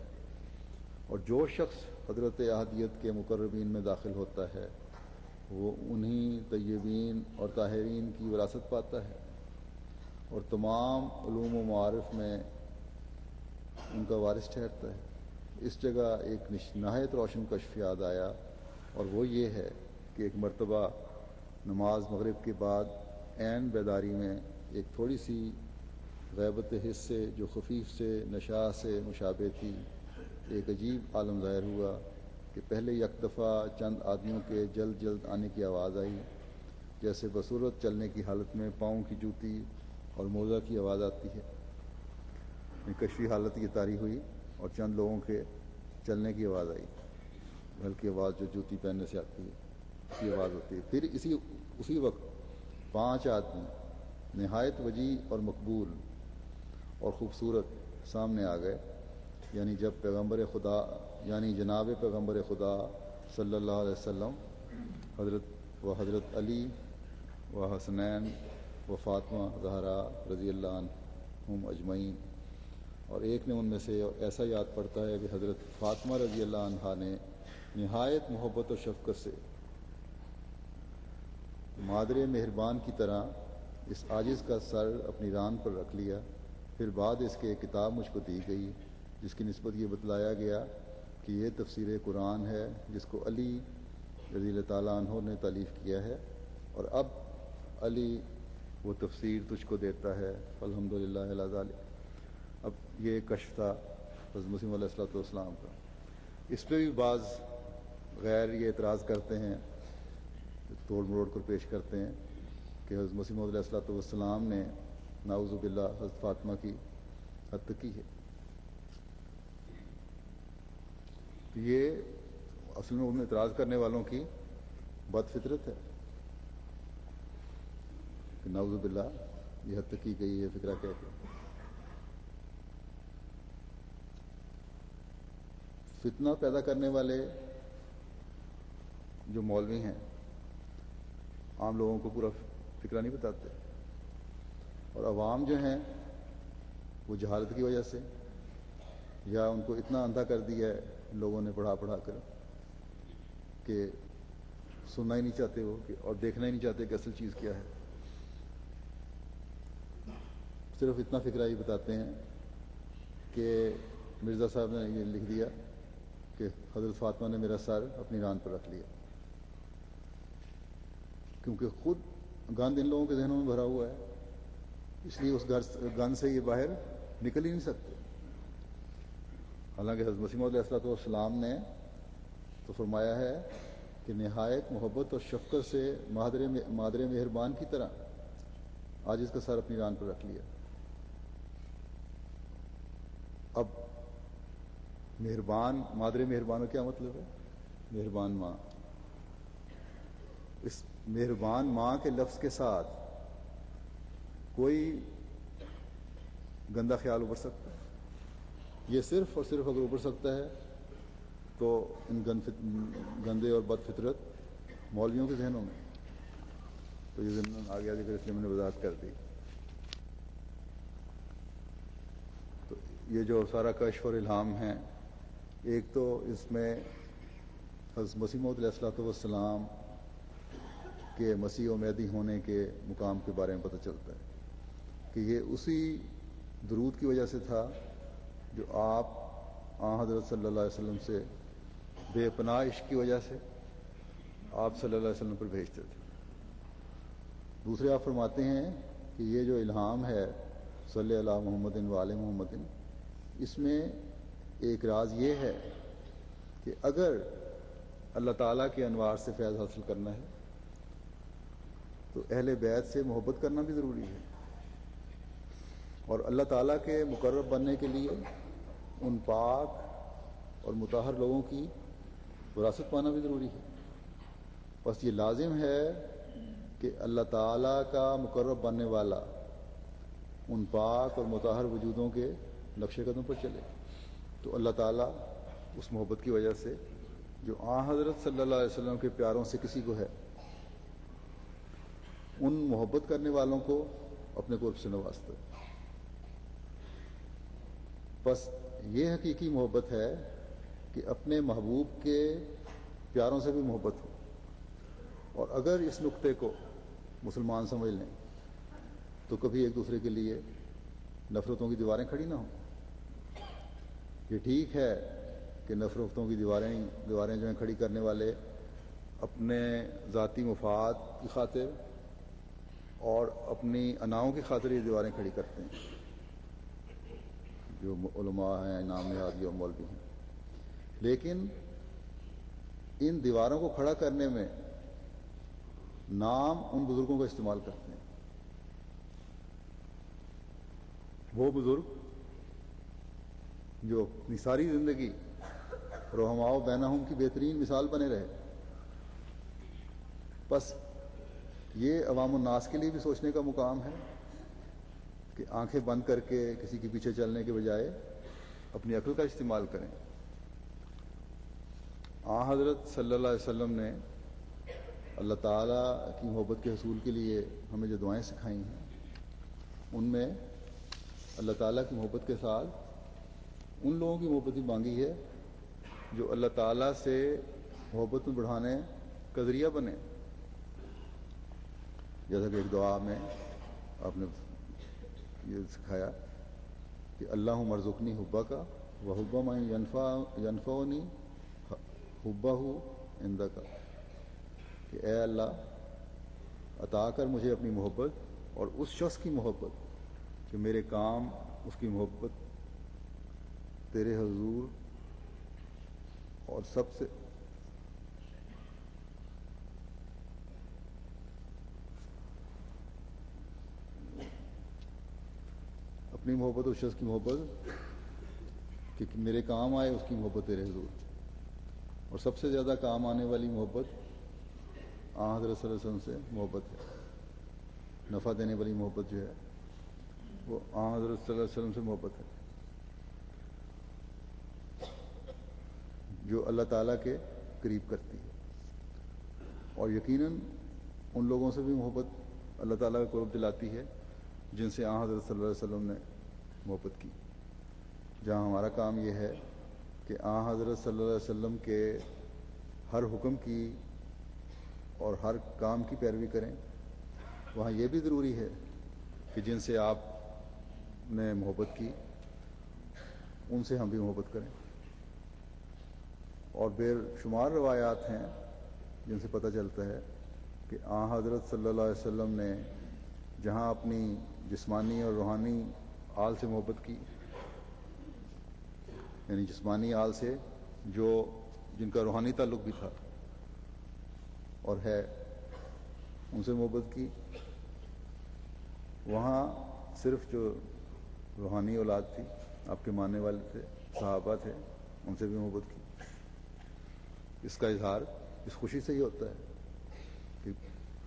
اور جو شخص حضرت احدیت کے مقربین میں داخل ہوتا ہے وہ انہی طیبین اور طاہرین کی وراثت پاتا ہے، اور تمام علوم و معارف میں ان کا وارث ٹھہرتا ہے۔ اس جگہ ایک نہایت روشن کشف یاد آیا، اور وہ یہ ہے کہ ایک مرتبہ نماز مغرب کے بعد عین بیداری میں ایک تھوڑی سی غیبت حس سے جو خفیف سے نشاء سے مشابہ تھی، ایک عجیب عالم ظاہر ہوا کہ پہلے یک دفعہ چند آدمیوں کے جلد جلد آنے کی آواز آئی، جیسے بصورت چلنے کی حالت میں پاؤں کی جوتی اور موزہ کی آواز آتی ہے۔ کشفی حالت یہ طاری ہوئی اور چند لوگوں کے چلنے کی آواز آئی، ہلکی آواز جو جوتی پہننے سے آتی ہے اس کی آواز ہوتی ہے۔ پھر اسی وقت 5 آدمی نہایت وجیح اور مقبول اور خوبصورت سامنے آ گئے، یعنی جناب پیغمبر خدا صلی اللہ علیہ وسلم، حضرت علی و حسنین و فاطمہ زہرا رضی اللہ عنہم اجمعین۔ اور ایک نے ان میں سے ایسا یاد پڑتا ہے کہ حضرت فاطمہ رضی اللہ عنہا نے نہایت محبت و شفقت سے مادر مہربان کی طرح اس عاجز کا سر اپنی ران پر رکھ لیا۔ پھر بعد اس کے ایک کتاب مجھ کو دی گئی جس کی نسبت یہ بتلایا گیا کہ یہ تفسیر قرآن ہے جس کو علی رضی اللہ تعالیٰ عنہ نے تالیف کیا ہے، اور اب علی وہ تفسیر تجھ کو دیتا ہے، الحمدللہ علی ذالک۔ اب یہ کشف تھا حضرت مسیح علیہ الصلوۃ والسلام کا۔ اس پہ بھی بعض غیر یہ اعتراض کرتے ہیں، توڑ مروڑ کر پیش کرتے ہیں کہ حضرت مسیح علیہ الصلوۃ والسلام نے نعوذ باللہ حضرت فاطمہ کی حد تک کی ہے۔ یہ اصل میں ان اعتراض کرنے والوں کی بد فطرت ہے کہ نعوذ باللہ یہ حد تک کی گئی ہے فکرہ کہتے ہیں۔ فتنہ پیدا کرنے والے جو مولوی ہیں عام لوگوں کو پورا فکرہ نہیں بتاتے، اور عوام جو ہیں وہ جہالت کی وجہ سے یا ان کو اتنا اندھا کر دیا ہے لوگوں نے پڑھا کر کہ سننا ہی نہیں چاہتے وہ اور دیکھنا ہی نہیں چاہتے کہ اصل چیز کیا ہے، صرف اتنا فکرہ ہی بتاتے ہیں کہ مرزا صاحب نے یہ لکھ دیا کہ حضرت فاطمہ نے میرا سر اپنی ران پر رکھ لیا، کیونکہ خود گند ان لوگوں کے ذہنوں میں بھرا ہوا ہے، اس لیے اس گند سے یہ باہر نکل ہی نہیں سکتے۔ حالانکہ حضرت مسیح علیہ الصلوۃ والسلام نے تو فرمایا ہے کہ نہایت محبت اور شفقت سے مادر مہربان کی طرح آج اس کا سر اپنی ران پر رکھ لیا۔ اب مہربان، مادر مہربان کا کیا مطلب ہے؟ مہربان ماں۔ اس مہربان ماں کے لفظ کے ساتھ کوئی گندا خیال ابھر سکتا ہے؟ یہ صرف اور صرف اگر ابھر سکتا ہے تو ان گندے اور بد فطرت مولویوں کے ذہنوں میں، تو یہ ضمن آ گیا ذکر، اس لیے میں نے وضاحت کر دی۔ تو یہ جو سارا کشف اور الہام ہے، ایک تو اس میں حضرت مسیح علیہ الصلوۃ والسلام کے مسیح و مہدی ہونے کے مقام کے بارے میں پتہ چلتا ہے کہ یہ اسی درود کی وجہ سے تھا جو آپ حضرت صلی اللہ علیہ وسلم سے بے پناہ عشق کی وجہ سے آپ صلی اللہ علیہ وسلم پر بھیجتے تھے۔ دوسرے آپ فرماتے ہیں کہ یہ جو الہام ہے صلی اللہ محمد و آل محمد، اس میں ایک راز یہ ہے کہ اگر اللہ تعالیٰ کے انوار سے فیض حاصل کرنا ہے تو اہل بیت سے محبت کرنا بھی ضروری ہے، اور اللہ تعالیٰ کے مقرب بننے کے لیے ان پاک اور مطہر لوگوں کی وراثت پانا بھی ضروری ہے۔ بس یہ لازم ہے کہ اللہ تعالیٰ کا مقرب بننے والا ان پاک اور مطہر وجودوں کے نقش قدم پر چلے، تو اللہ تعالیٰ اس محبت کی وجہ سے جو حضرت صلی اللہ علیہ وسلم کے پیاروں سے کسی کو ہے، ان محبت کرنے والوں کو اپنے قرب سے نوازتا ہے۔ بس یہ حقیقی محبت ہے کہ اپنے محبوب کے پیاروں سے بھی محبت ہو، اور اگر اس نقطے کو مسلمان سمجھ لیں تو کبھی ایک دوسرے کے لیے نفرتوں کی دیواریں کھڑی نہ ہوں۔ یہ ٹھیک ہے کہ نفرتوں کی دیواریں جو ہیں کھڑی کرنے والے اپنے ذاتی مفاد کی خاطر اور اپنی اناؤں کی خاطر یہ دیواریں کھڑی کرتے ہیں، جو علماء ہیں، امام نہادی اور مولوی ہیں، لیکن ان دیواروں کو کھڑا کرنے میں نام ان بزرگوں کا استعمال کرتے ہیں۔ وہ بزرگ جو اپنی ساری زندگی رحماء بینہم کی بہترین مثال بنے رہے۔ بس یہ عوام الناس کے لیے بھی سوچنے کا مقام ہے کہ آنکھیں بند کر کے کسی کے پیچھے چلنے کے بجائے اپنی عقل کا استعمال کریں۔ حضرت صلی اللہ علیہ وسلم نے اللہ تعالیٰ کی محبت کے حصول کے لیے ہمیں جو دعائیں سکھائی ہیں، ان میں اللہ تعالیٰ کی محبت کے ساتھ ان لوگوں کی محبت بھی مانگی ہے جو اللہ تعالیٰ سے محبت میں بڑھانے کا ذریعہ بنے۔ جیسا کہ ایک دعا میں آپ نے یہ سکھایا کہ اللہم ارزقنی حبہ کا و حب من ینفعنی حبہ عندک، کہ اے اللہ عطا کر مجھے اپنی محبت اور اس شخص کی محبت کہ میرے کام اس کی محبت تیرے حضور اور سب سے اپنی محبت اس شخص کی محبت کہ میرے کام آئے اس کی محبت تیرے حضور، اور سب سے زیادہ کام آنے والی محبت حضرت صلی اللہ علیہ وسلم سے محبت ہے۔ نفع دینے والی محبت جو ہے وہ حضرت صلی اللہ علیہ وسلم سے محبت ہے، جو اللہ تعالیٰ کے قریب کرتی ہے، اور یقیناً ان لوگوں سے بھی محبت اللہ تعالیٰ کا قرب دلاتی ہے جن سے حضرت صلی اللہ علیہ وسلم نے محبت کی۔ جہاں ہمارا کام یہ ہے کہ حضرت صلی اللہ علیہ وسلم کے ہر حکم کی اور ہر کام کی پیروی کریں، وہاں یہ بھی ضروری ہے کہ جن سے آپ نے محبت کی ان سے ہم بھی محبت کریں۔ اور بے شمار روایات ہیں جن سے پتہ چلتا ہے کہ حضرت صلی اللہ علیہ وسلم نے جہاں اپنی جسمانی اور روحانی آل سے محبت کی، یعنی جسمانی آل سے جو جن کا روحانی تعلق بھی تھا اور ہے، ان سے محبت کی، وہاں صرف جو روحانی اولاد تھی، آپ کے ماننے والے تھے، صحابہ تھے، ان سے بھی محبت کی۔ اس کا اظہار اس خوشی سے ہی ہوتا ہے کہ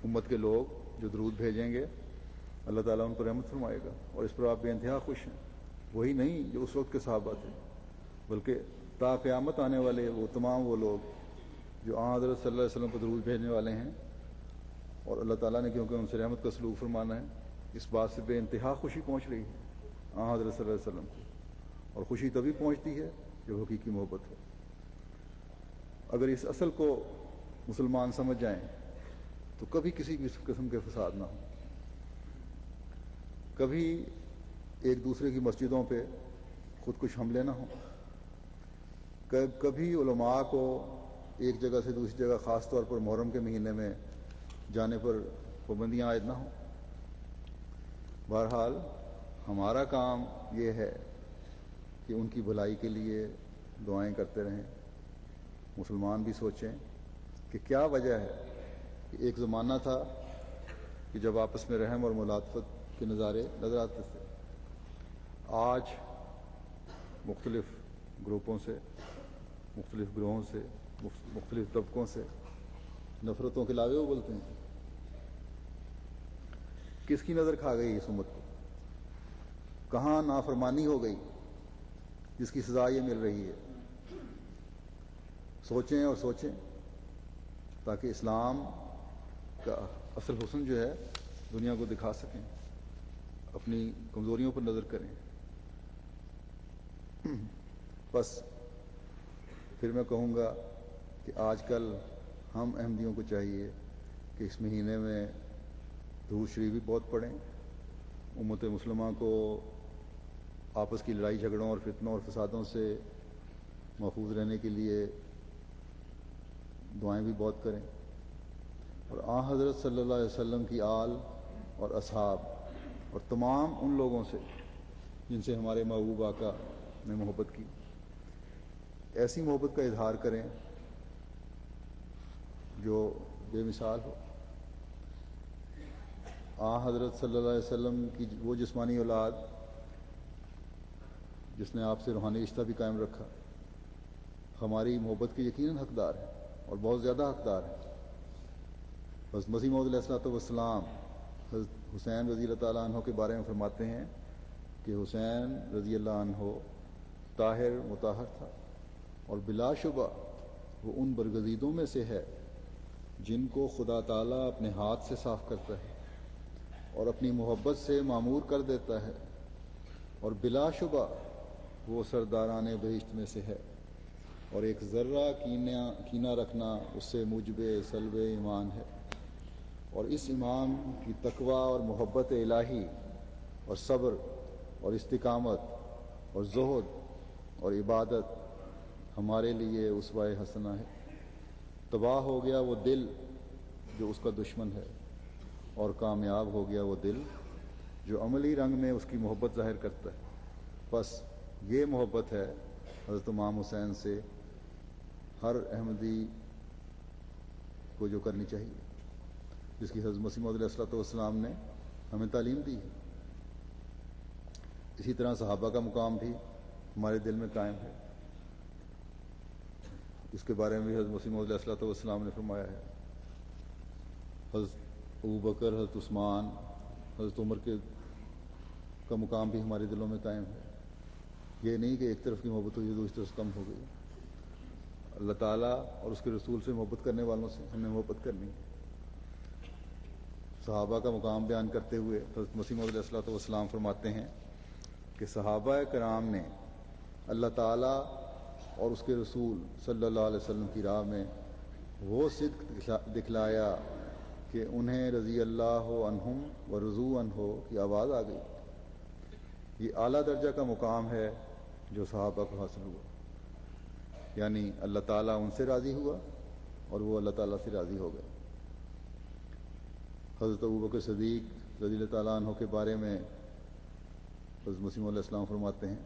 امت کے لوگ جو درود بھیجیں گے اللہ تعالیٰ ان پر رحمت فرمائے گا، اور اس پر آپ بے انتہا خوش ہیں۔ وہی نہیں جو اس وقت کے صحابہ تھے، بلکہ تا قیامت آنے والے وہ تمام وہ لوگ جو حضرت صلی اللہ علیہ وسلم پر درود بھیجنے والے ہیں، اور اللہ تعالیٰ نے کیونکہ ان سے رحمت کا سلوک فرمانا ہے، اس بات سے بے انتہا خوشی پہنچ رہی ہے حضرت صلی اللہ علیہ وسلم کو، اور خوشی تبھی پہنچتی ہے جب حقیقی محبت ہو۔ اگر اس اصل کو مسلمان سمجھ جائیں تو کبھی کسی بھی قسم کے فساد نہ ہو، کبھی ایک دوسرے کی مسجدوں پہ خودکش حملے نہ ہوں، کبھی علماء کو ایک جگہ سے دوسری جگہ خاص طور پر محرم کے مہینے میں جانے پر پابندیاں عائد نہ ہوں۔ بہرحال ہمارا کام یہ ہے کہ ان کی بھلائی کے لیے دعائیں کرتے رہیں، مسلمان بھی سوچیں کہ کیا وجہ ہے کہ ایک زمانہ تھا کہ جب آپس میں رحم اور ملاطفت کے نظارے نظر آتے تھے، آج مختلف گروپوں سے، مختلف گروہوں سے، مختلف طبقوں سے نفرتوں کے لاوے ابلتے ہیں۔ کس کی نظر کھا گئی اس امت کو؟ کہاں نافرمانی ہو گئی جس کی سزا یہ مل رہی ہے؟ سوچیں اور سوچیں تاکہ اسلام کا اصل حسن جو ہے دنیا کو دکھا سکیں، اپنی کمزوریوں پر نظر کریں۔ بس پھر میں کہوں گا کہ آج کل ہم احمدیوں کو چاہیے کہ اس مہینے میں درود شریف بھی بہت پڑھیں، امت مسلمہ کو آپس کی لڑائی جھگڑوں اور فتنوں اور فسادوں سے محفوظ رہنے کے لیے دعائیں بھی بہت کریں، اور آن حضرت صلی اللہ علیہ وسلم کی آل اور اصحاب اور تمام ان لوگوں سے جن سے ہمارے محبوب آقا نے محبت کی، ایسی محبت کا اظہار کریں جو بے مثال ہو۔ آن حضرت صلی اللہ علیہ وسلم کی وہ جسمانی اولاد جس نے آپ سے روحانی رشتہ بھی قائم رکھا، ہماری محبت کے یقیناً حقدار ہے اور بہت زیادہ حقدار ہے۔ بس مسیح موعود علیہ الصلوۃ والسلام حضرت حسین رضی اللہ تعالیٰ عنہ کے بارے میں فرماتے ہیں کہ حسین رضی اللہ عنہ طاہر مطہر تھا، اور بلا شبہ وہ ان برگزیدوں میں سے ہے جن کو خدا تعالیٰ اپنے ہاتھ سے صاف کرتا ہے اور اپنی محبت سے معمور کر دیتا ہے، اور بلا شبہ وہ سرداران بہشت میں سے ہے، اور ایک ذرہ کینہ رکھنا اس سے موجب سلب ایمان ہے۔ اور اس امام کی تقوی اور محبت الہی اور صبر اور استقامت اور زہد اور عبادت ہمارے لیے اسوہ حسنہ ہے۔ تباہ ہو گیا وہ دل جو اس کا دشمن ہے، اور کامیاب ہو گیا وہ دل جو عملی رنگ میں اس کی محبت ظاہر کرتا ہے۔ بس یہ محبت ہے حضرت امام حسین سے ہر احمدی کو جو کرنی چاہیے، جس کی حضرت مسیح موعود علیہ الصلوۃ والسلام نے ہمیں تعلیم دی ہے۔ اسی طرح صحابہ کا مقام بھی ہمارے دل میں قائم ہے، اس کے بارے میں بھی حضرت مسیح موعود علیہ الصلوۃ والسلام نے فرمایا ہے۔ حضرت ابوبکر، حضرت عثمان، حضرت عمر کا مقام بھی ہمارے دلوں میں قائم ہے۔ یہ نہیں کہ ایک طرف کی محبت ہوئی دوسری طرف کم ہو گئی۔ اللہ تعالیٰ اور اس کے رسول سے محبت کرنے والوں سے ہمیں محبت کرنی ہے۔ صحابہ کا مقام بیان کرتے ہوئے حضرت مسیح موعود علیہ الصلوۃ والسلام فرماتے ہیں کہ صحابہ کرام نے اللہ تعالیٰ اور اس کے رسول صلی اللہ علیہ وسلم کی راہ میں وہ صدق دکھلایا کہ انہیں رضی اللہ عنہم و رضوا عنہ کی آواز آ گئی۔ یہ اعلیٰ درجہ کا مقام ہے جو صحابہ کو حاصل ہوا، یعنی اللہ تعالیٰ ان سے راضی ہوا اور وہ اللہ تعالیٰ سے راضی ہو گئے۔ حضرت ابوبکر صدیق رضی اللہ تعالیٰ عنہ کے بارے میں حضرت مسیح موعود علیہ السلام فرماتے ہیں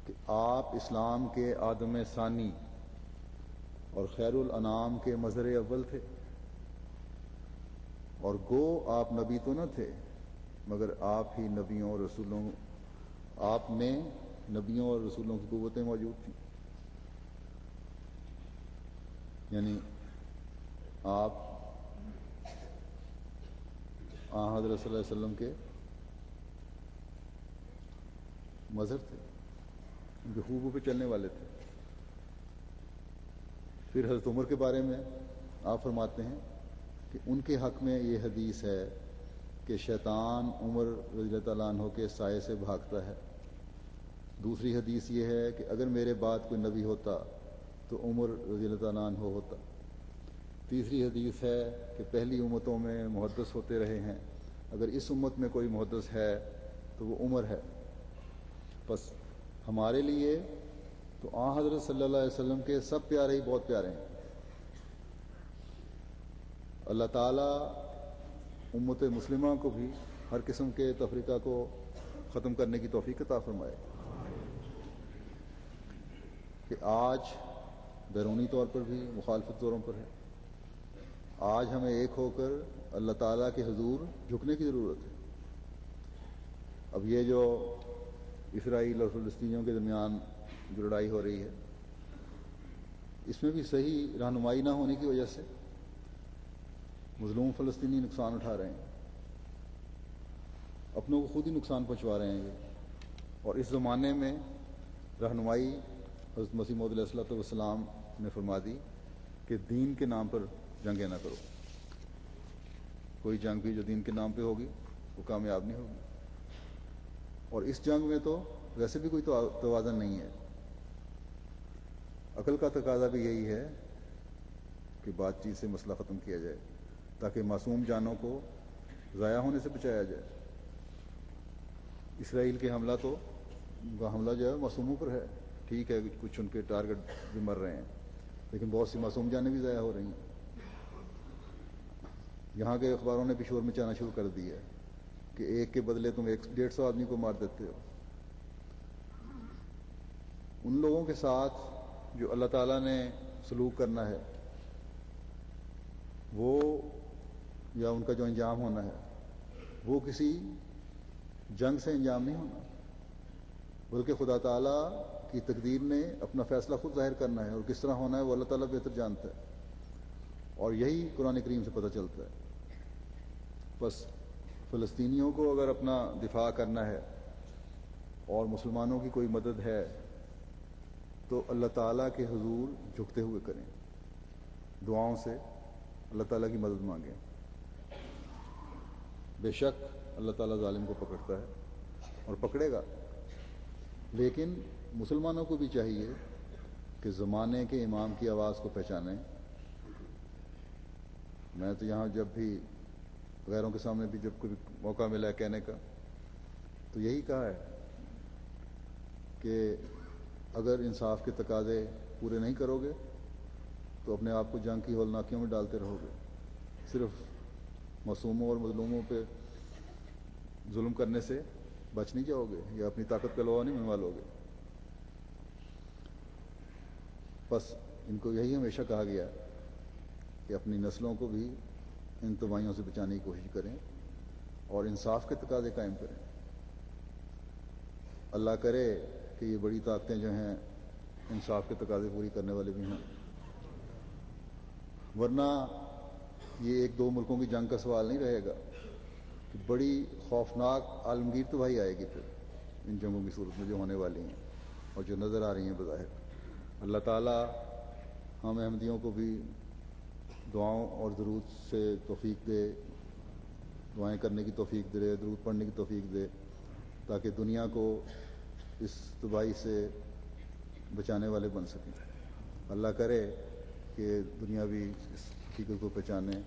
کہ آپ اسلام کے آدم ثانی اور خیر الانام کے مظہر اول تھے، اور گو آپ نبی تو نہ تھے مگر آپ ہی نبیوں اور رسولوں، آپ میں نبیوں اور رسولوں کی قوتیں موجود تھیں، یعنی آپ حضرت صلی اللہ علیہ وسلم کے مظہر تھے، ان کے خوبوں پہ چلنے والے تھے۔ پھر حضرت عمر کے بارے میں آپ فرماتے ہیں کہ ان کے حق میں یہ حدیث ہے کہ شیطان عمر رضی اللہ تعالیٰ عنہ کے سائے سے بھاگتا ہے۔ دوسری حدیث یہ ہے کہ اگر میرے بعد کوئی نبی ہوتا تو عمر رضی اللہ تعالیٰ عنہ ہوتا۔ تیسری حدیث ہے کہ پہلی امتوں میں محدث ہوتے رہے ہیں، اگر اس امت میں کوئی محدث ہے تو وہ عمر ہے۔ بس ہمارے لیے تو آن حضرت صلی اللہ علیہ وسلم کے سب پیارے ہی بہت پیارے ہیں۔ اللہ تعالیٰ امت مسلمہ کو بھی ہر قسم کے تفریقہ کو ختم کرنے کی توفیق عطا فرمائے کہ آج بیرونی طور پر بھی مخالفت زوروں پر ہے. آج ہمیں ایک ہو کر اللہ تعالیٰ کے حضور جھکنے کی ضرورت ہے. اب یہ جو اسرائیل اور فلسطینیوں کے درمیان جو لڑائی ہو رہی ہے، اس میں بھی صحیح رہنمائی نہ ہونے کی وجہ سے مظلوم فلسطینی نقصان اٹھا رہے ہیں، اپنوں کو خود ہی نقصان پہنچوا رہے ہیں یہ. اور اس زمانے میں رہنمائی حضرت مسیح موعود علیہ الصلوۃ والسلام نے فرما دی کہ دین کے نام پر جنگیں نہ کرو. کوئی جنگ بھی جو دین کے نام پہ ہوگی وہ کامیاب نہیں ہوگی. اور اس جنگ میں تو ویسے بھی کوئی توازن نہیں ہے. عقل کا تقاضا بھی یہی ہے کہ بات چیت سے مسئلہ ختم کیا جائے تاکہ معصوم جانوں کو ضائع ہونے سے بچایا جائے. اسرائیل کے حملہ تو حملہ جو ہے معصوموں پر ہے. ٹھیک ہے، کچھ ان کے ٹارگٹ بھی مر رہے ہیں، لیکن بہت سی معصوم جانیں بھی ضائع ہو رہی ہیں. یہاں کے اخباروں نے بھی شور مچانا شروع کر دیا ہے کہ ایک کے بدلے تم 150 آدمی کو مار دیتے ہو. ان لوگوں کے ساتھ جو اللہ تعالیٰ نے سلوک کرنا ہے وہ، یا ان کا جو انجام ہونا ہے وہ کسی جنگ سے انجام نہیں ہونا، بلکہ خدا تعالیٰ کی تقدیر نے اپنا فیصلہ خود ظاہر کرنا ہے، اور کس طرح ہونا ہے وہ اللہ تعالیٰ بہتر جانتا ہے. اور یہی قرآن کریم سے پتہ چلتا ہے. بس فلسطینیوں کو اگر اپنا دفاع کرنا ہے اور مسلمانوں کی کوئی مدد ہے تو اللہ تعالیٰ کے حضور جھکتے ہوئے کریں، دعاؤں سے اللہ تعالیٰ کی مدد مانگیں. بے شک اللہ تعالیٰ ظالم کو پکڑتا ہے اور پکڑے گا، لیکن مسلمانوں کو بھی چاہیے کہ زمانے کے امام کی آواز کو پہچانیں. میں تو یہاں جب بھی غیروں کے سامنے بھی جب کوئی موقع ملا ہے کہنے کا تو یہی کہا ہے کہ اگر انصاف کے تقاضے پورے نہیں کرو گے تو اپنے آپ کو جنگ کی ہولناکیوں میں ڈالتے رہو گے. صرف معصوموں اور مظلوموں پہ ظلم کرنے سے بچ نہیں جاؤ گے یا اپنی طاقت کا لوا نہیں منوا لو گے. بس ان کو یہی ہمیشہ کہا گیا کہ اپنی نسلوں کو بھی ان تباہیوں سے بچانے کی کوشش کریں اور انصاف کے تقاضے قائم کریں. اللہ کرے کہ یہ بڑی طاقتیں جو ہیں انصاف کے تقاضے پوری کرنے والے بھی ہوں، ورنہ یہ ایک دو ملکوں کی جنگ کا سوال نہیں رہے گا کہ بڑی خوفناک عالمگیر تباہی آئے گی پھر ان جنگوں کی صورت میں جو ہونے والی ہیں اور جو نظر آ رہی ہیں بظاہر. اللہ تعالیٰ ہم احمدیوں کو بھی دعاؤں اور درود سے توفیق دے، دعائیں کرنے کی توفیق دے، درود پڑھنے کی توفیق دے، تاکہ دنیا کو اس تباہی سے بچانے والے بن سکیں. اللہ کرے کہ دنیا بھی اس حقیقت کو پہچانے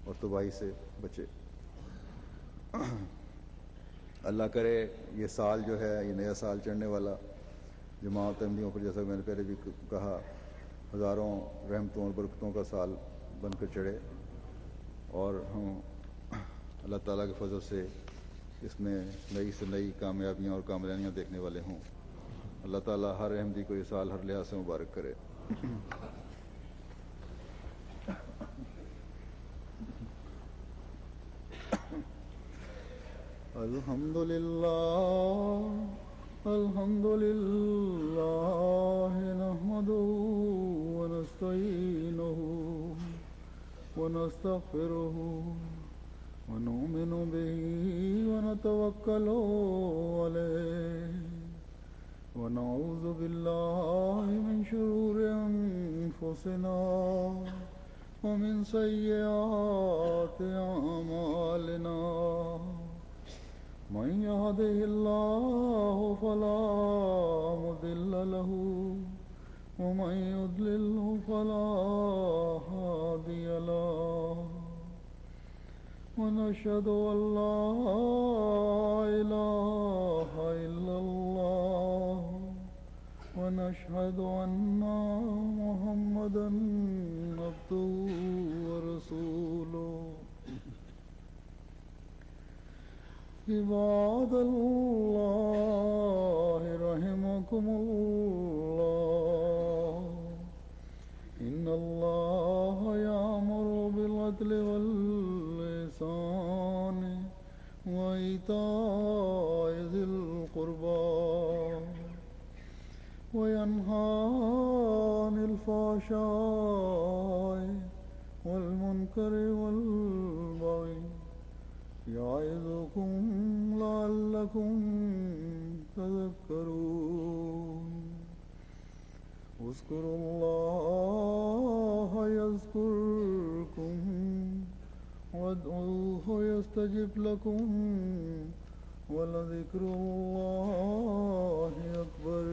اور تباہی سے بچے. اللہ کرے یہ سال جو ہے، یہ نیا سال چڑھنے والا جماعت احمدیوں پر، جیسا میں نے پہلے بھی کہا، ہزاروں رحمتوں اور برکتوں کا سال بن کر چڑھے، اور ہم اللہ تعالیٰ کے فضل سے اس میں نئی سے نئی کامیابیاں اور کامیابیاں دیکھنے والے ہوں. اللہ تعالیٰ ہر احمدی کو یہ سال ہر لحاظ سے مبارک کرے. الحمد للہ نحمده ونستعینه ونستغفره ونؤمن به ونتوکل علیہ ونعوذ باللہ من شرور انفسنا ومن سیئات اعمالنا من يهده الله فلا مضل له ومن يضلله فلا هادي له ونشهد أن لا إله إلا الله ونشهد أن محمدا عبده ورسوله. عباد الله رحمكم الله وينهى عن الفحشاء والمنكر والبغي يعظكم لعلكم تذكرون اذكروا الله يذكركم وادعوه يستجب لكم ولذكر الله أكبر.